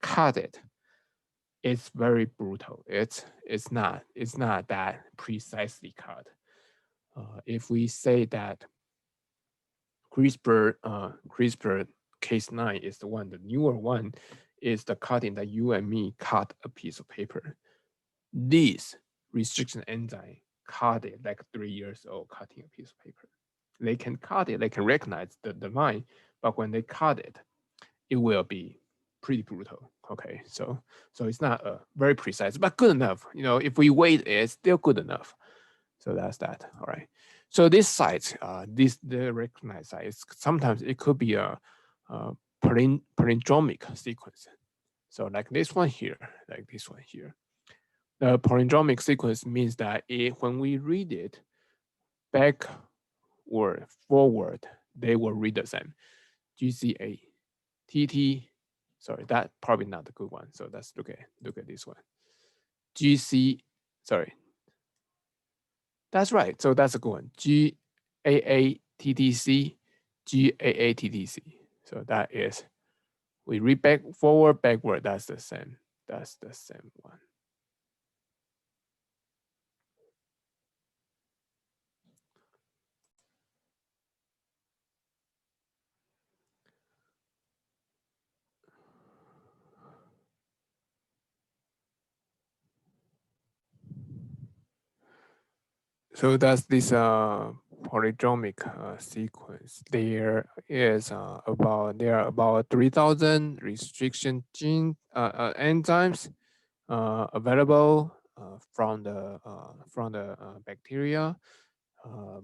cut it, it's very brutal. It's not that precisely cut. If we say that CRISPR Cas9 is the one, the newer one is the cutting that you and me cut a piece of paper. This restriction enzyme cut it like 3 years old cutting a piece of paper. They can cut it, they can recognize the line, but when they cut it, it will be pretty brutal. Okay, so it's not very precise, but good enough. You know, if we wait, it's still good enough. So that's that. All right. So this site, the recognized site, sometimes it could be a palindromic sequence. So like this one here, like this one here. The palindromic sequence means that when we read it back or forward, they will read the same. GCA, TT. Sorry, that probably not the good one. So let's look at this one. GC. Sorry, that's right. So that's a good one. GAATTC, GAATTC. So that is, we read forward, backward. That's the same. That's the same one. So that's this palindromic sequence. There are about 3,000 restriction gene enzymes available from the bacteria.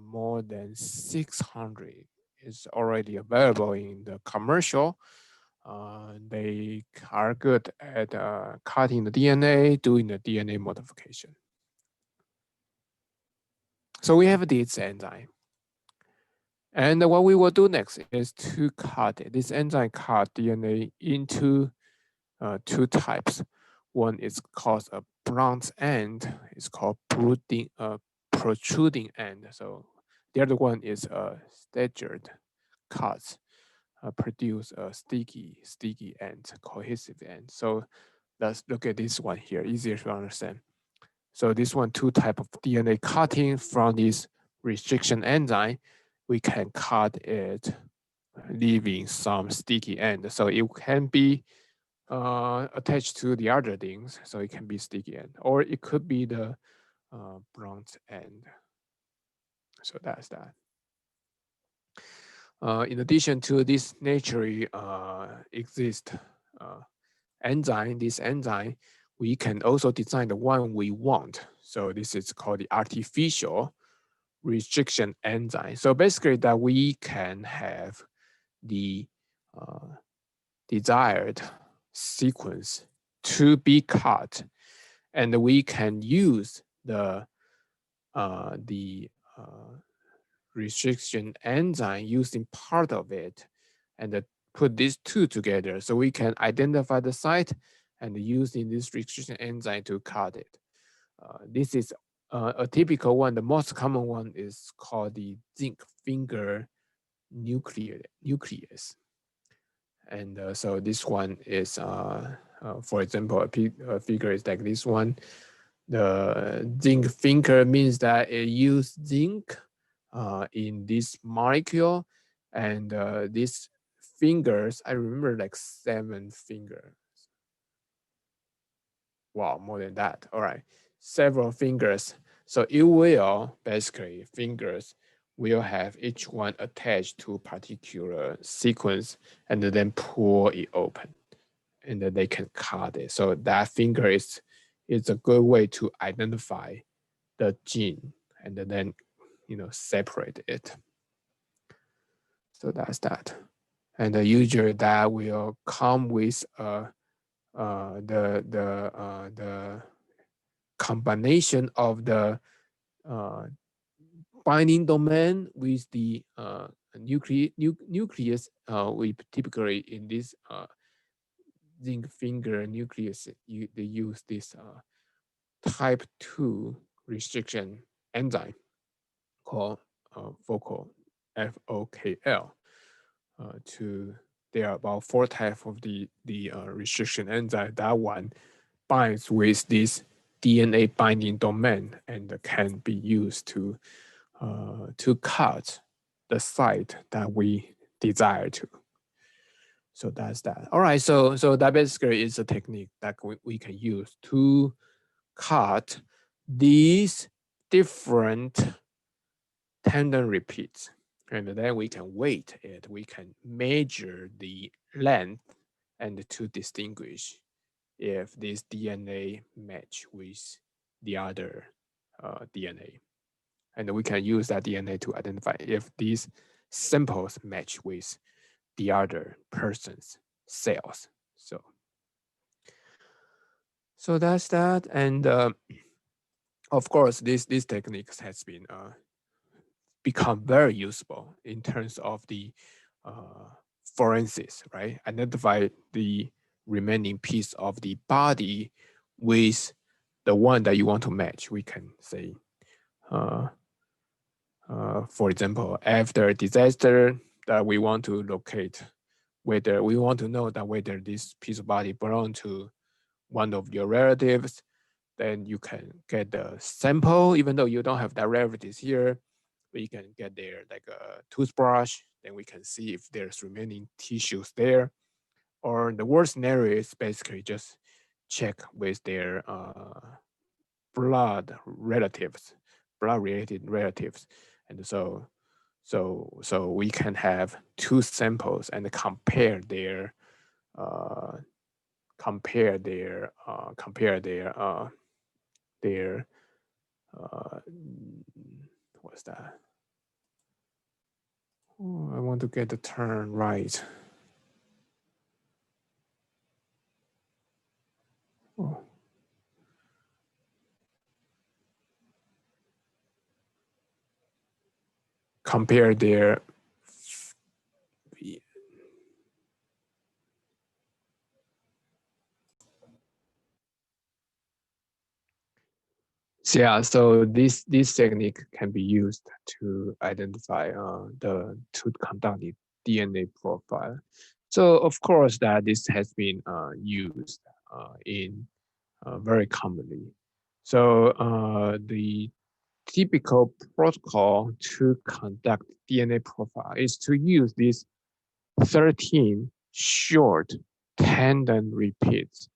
More than 600 is already available in the commercial. They are good at cutting the DNA, doing the DNA modification. So we have this enzyme. And what we will do next is to cut it. This enzyme cut DNA into two types. One is called a blunt end. It's called protruding end. So the other one is a staggered cuts, produce a sticky end, cohesive end. So let's look at this one here, easier to understand. So this one, two type of DNA cutting from this restriction enzyme, we can cut it leaving some sticky end. So it can be attached to the other things. So it can be sticky end, or it could be the blunt end. So that's that. In addition to this naturally exist this enzyme, we can also design the one we want. So this is called the artificial restriction enzyme. So basically that we can have the desired sequence to be cut, and we can use the restriction enzyme using part of it and put these two together so we can identify the site and using this restriction enzyme to cut it. This is a typical one. The most common one is called the zinc finger nucleus. And so this one is, for example, a figure is like this one. The zinc finger means that it uses zinc in this molecule, and these fingers, I remember like 7 fingers. Wow, more than that. All right, several fingers. So it will basically fingers will have each one attached to a particular sequence and then pull it open, and then they can cut it. So that finger is a good way to identify the gene and then separate it. So that's that. And usually that will come with the combination of the binding domain with the nucleus. We typically in this zinc finger nucleus, they use this type 2 restriction enzyme called focal, FOKL. There are about 4 types of the restriction enzyme. That one binds with this DNA binding domain and can be used to cut the site that we desire to. So that's that. All right, so that basically is a technique that we can use to cut these different tandem repeats. And then we can weight it, we can measure the length and to distinguish if this DNA match with the other DNA. And we can use that DNA to identify if these samples match with the other person's cells. So that's that. And of course, this techniques has been become very useful in terms of the forensics, right? Identify the remaining piece of the body with the one that you want to match. We can say, for example, after a disaster that we want to locate whether we want to know that whether this piece of body belong to one of your relatives, then you can get the sample, even though you don't have that relatives here, but you can get there like a toothbrush, then we can see if there's remaining tissues there. Or the worst scenario is basically just check with their blood relatives, blood related relatives. And so we can have 2 samples and compare their what's that? Oh, I want to get the term right. Oh. Compare their so this technique can be used to identify to conduct the DNA profile. So of course that this has been used in very commonly. So the typical protocol to conduct DNA profile is to use these 13 short tandem repeats.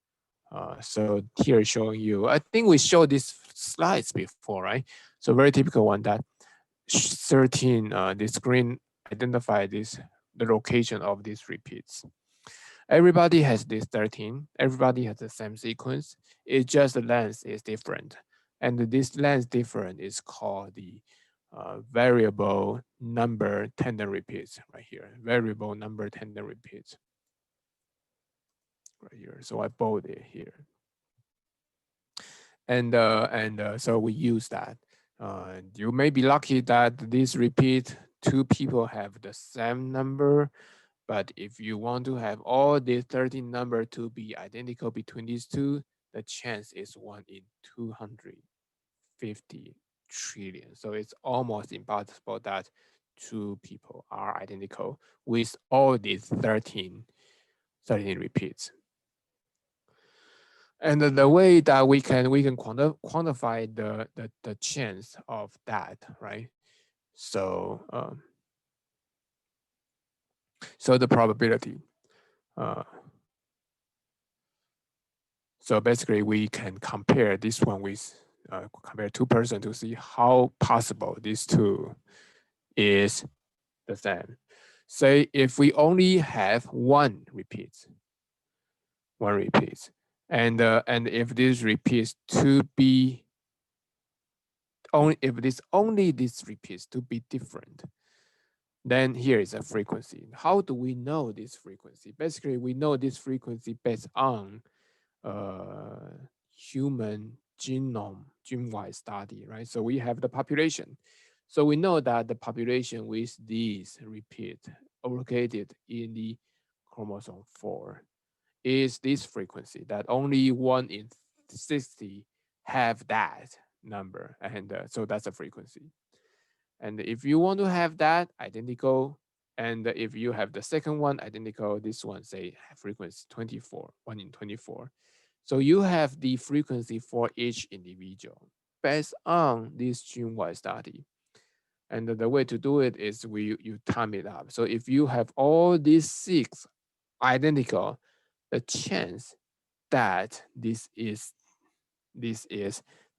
So here showing you, I think we showed these slides before, right? So very typical one that 13, the screen identify this, the location of these repeats. Everybody has this 13, everybody has the same sequence, it's just the length is different. And this length different is called the variable number tandem repeats right here, variable number tandem repeats right here. So I bold it here. And so we use that. You may be lucky that this repeat 2 people have the same number, but if you want to have all the 13 number to be identical between these 2, the chance is 1 in 250 trillion. So it's almost impossible that 2 people are identical with all these 13 repeats. And the way that we can quantify the chance of that, right? So so the probability. So basically, we can compare this one with compare 2 person to see how possible these 2 is the same. Say if we only have one repeat, and if this repeats to be only if this repeats to be different, then here is a frequency. How do we know this frequency? Basically, we know this frequency based on human genome, gene-wide study, right? So we have the population. So we know that the population with these repeat located in the chromosome 4 is this frequency, that only 1 in 60 have that number. And so that's a frequency. And if you want to have that identical, and if you have the second one identical, this one say frequency 24, 1 in 24. So you have the frequency for each individual based on this gene-wide study. And the way to do it is you time it up. So if you have all these 6 identical, the chance that this is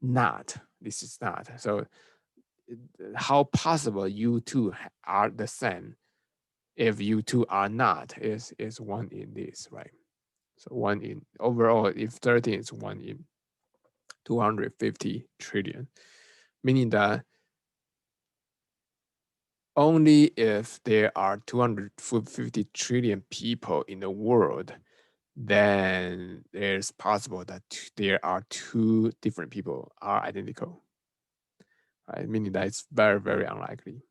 not. So how possible you two are the same if you two are not is 1 in this, right? So 1 in overall, if 13 is 1 in 250 trillion, meaning that only if there are 250 trillion people in the world, then there's possible that there are 2 different people are identical, right? Meaning that it's very, very unlikely.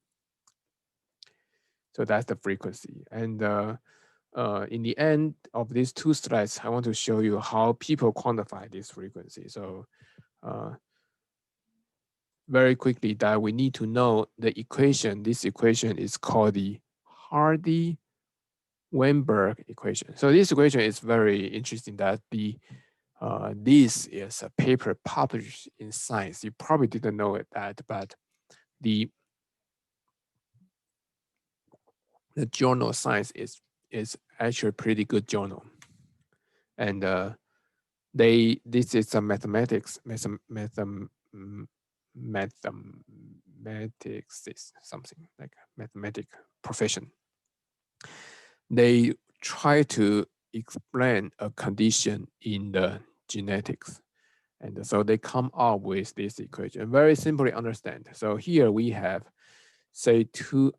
So that's the frequency. And in the end of these 2 slides, I want to show you how people quantify this frequency. So very quickly, that we need to know the equation. This equation is called the Hardy-Weinberg equation. So this equation is very interesting, that this is a paper published in Science. You probably didn't know it, but the journal Science is actually a pretty good journal. And this is a mathematics is something like a mathematic profession. They try to explain a condition in the genetics. And so they come up with this equation, very simply understand. So here we have, say, two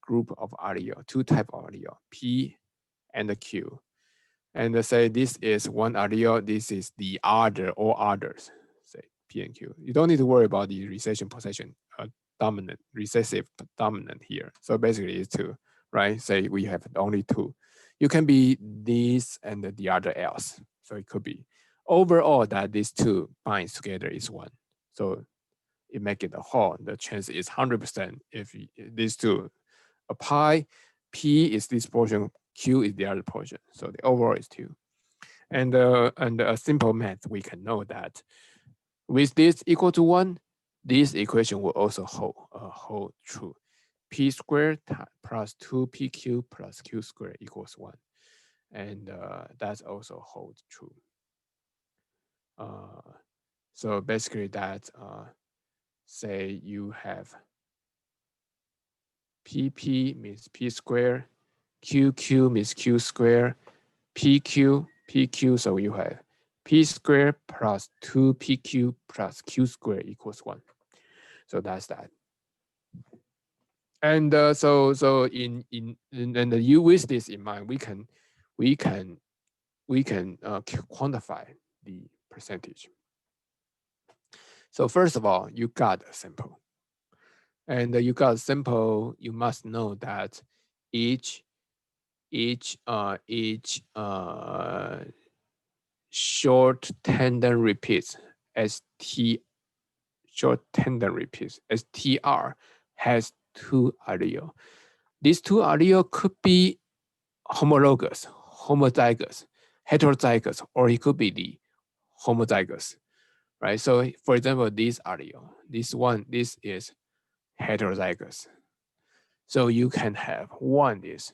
group of allele, 2 type of allele, P and Q. And say this is one allele, this is the other or others, say P and Q. You don't need to worry about the recession possession dominant, recessive dominant here. So basically it's 2, right? Say we have only 2. You can be this and the other else. So it could be overall that these 2 binds together is 1. So it make it a whole. The chance is 100% if these 2 apply. P is this portion, Q is the other portion. So the overall is 2. And a simple math, we can know that with this equal to 1, this equation will also hold true. P squared plus 2PQ plus Q squared equals 1. And that's also holds true. So basically that, say you have PP means P squared, QQ means Q squared, PQ, so you have P squared plus 2PQ plus Q squared equals 1. So that's that. And so and you with this in mind, we can quantify the percentage. So first of all, you got a sample. And you got a sample, you must know that each short tandem repeats short tandem repeats STR has 2 allele. These 2 allele could be homologous, homozygous, heterozygous, or it could be the homozygous, right? So for example, this allele, this is heterozygous. So you can have one is,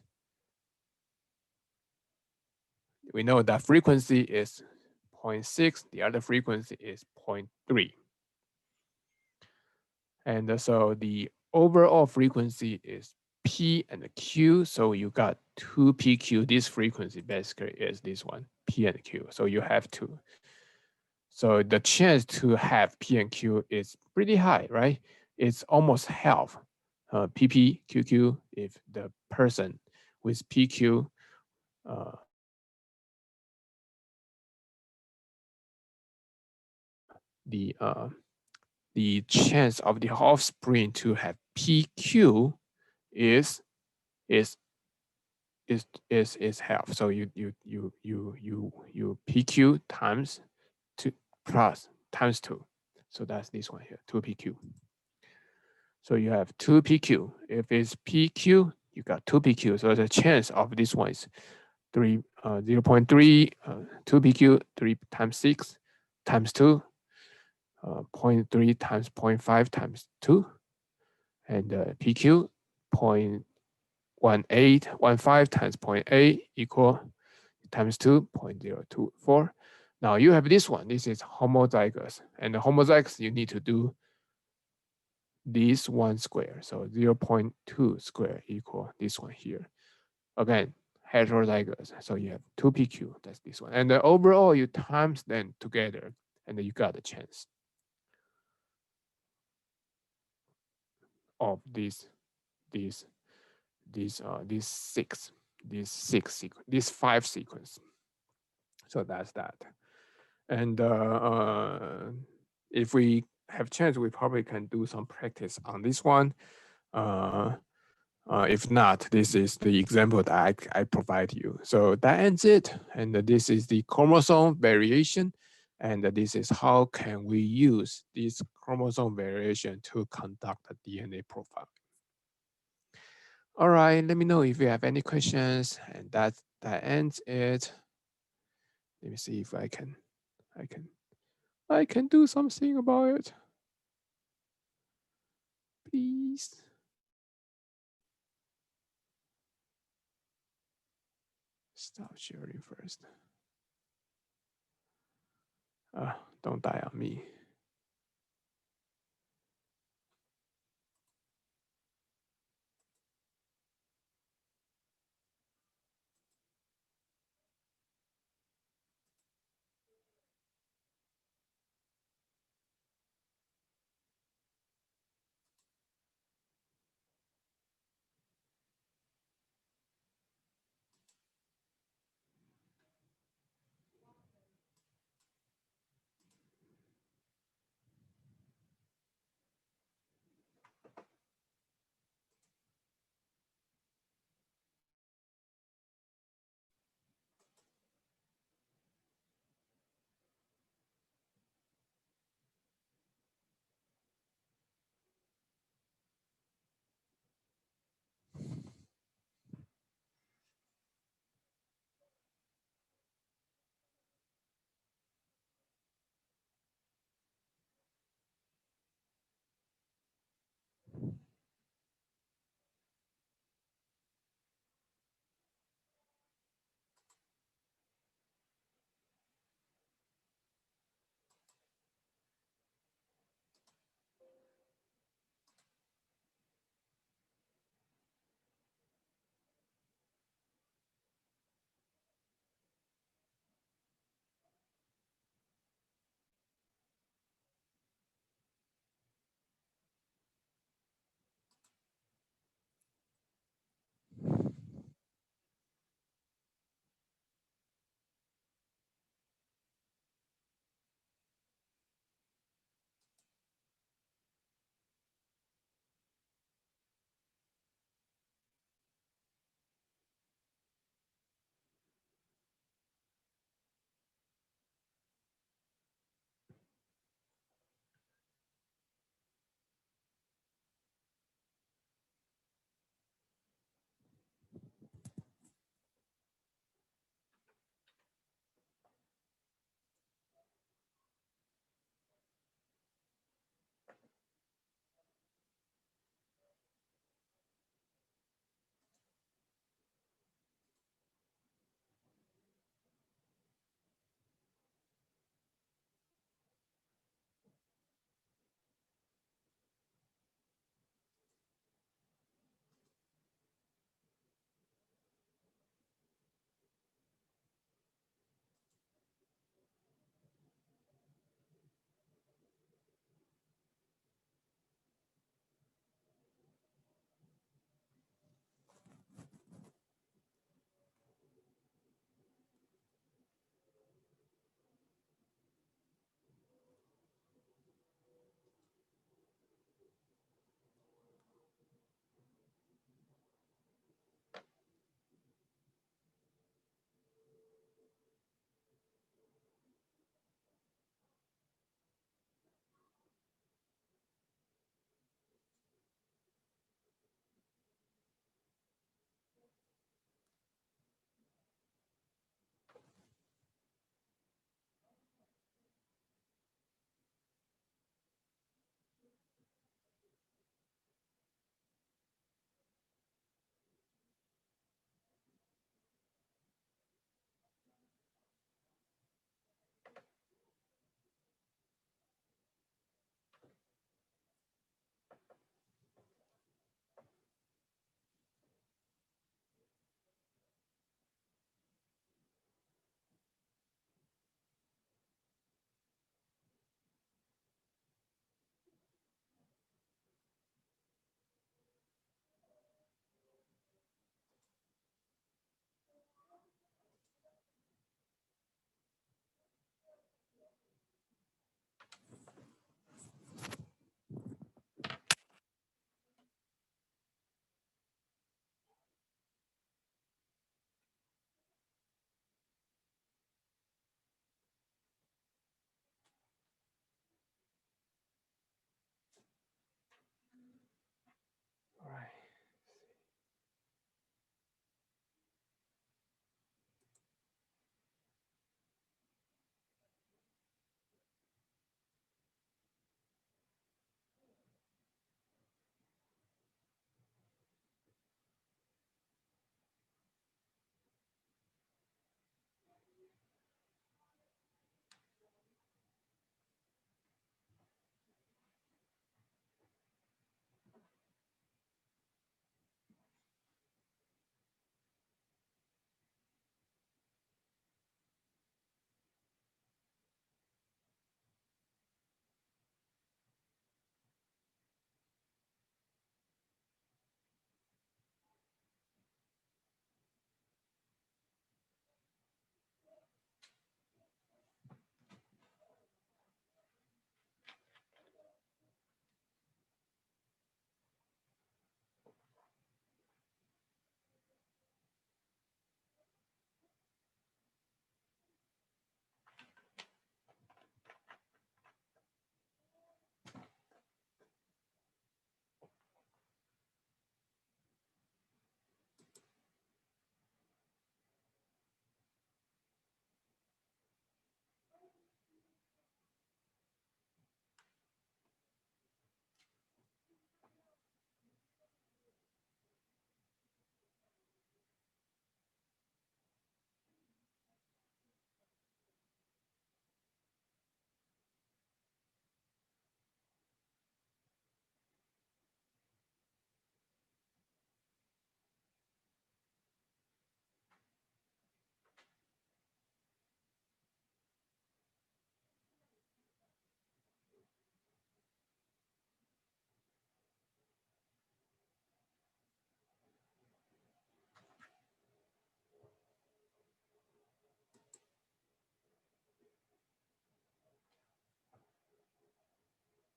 we know that frequency is 0.6, the other frequency is 0.3. And so the overall frequency is P and Q. So you got 2PQ. This frequency basically is this one, P and Q. So you have 2. So the chance to have P and Q is pretty high, right? It's almost half. PP, QQ, if the person with PQ the chance of the offspring to have PQ is half. So you PQ times 2 plus times 2. So that's this one here, 2PQ. So you have 2PQ. If it's PQ, you got 2PQ. So the chance of this one is 0.3, 2PQ, 3 times 6 times 2, 0.3 times 0.5 times 2, and PQ 0.1815 times 0.8 equal times 2, 0.024. Now you have this one. This is homozygous. And the homozygous, you need to do this one square. So 0.2 square equal this one here. Again, heterozygous. So you have 2PQ. That's this one. And overall, you times them together, and then you got a chance of this 5 sequence. So that's that. And if we have chance, we probably can do some practice on this one. If not, this is the example that I provide you. So that ends it. And this is the chromosome variation. And this is how can we use this chromosome variation to conduct a DNA profile. All right, let me know if you have any questions. And that ends it. Let me see if I can do something about it. Please. Stop sharing first. Don't die on me.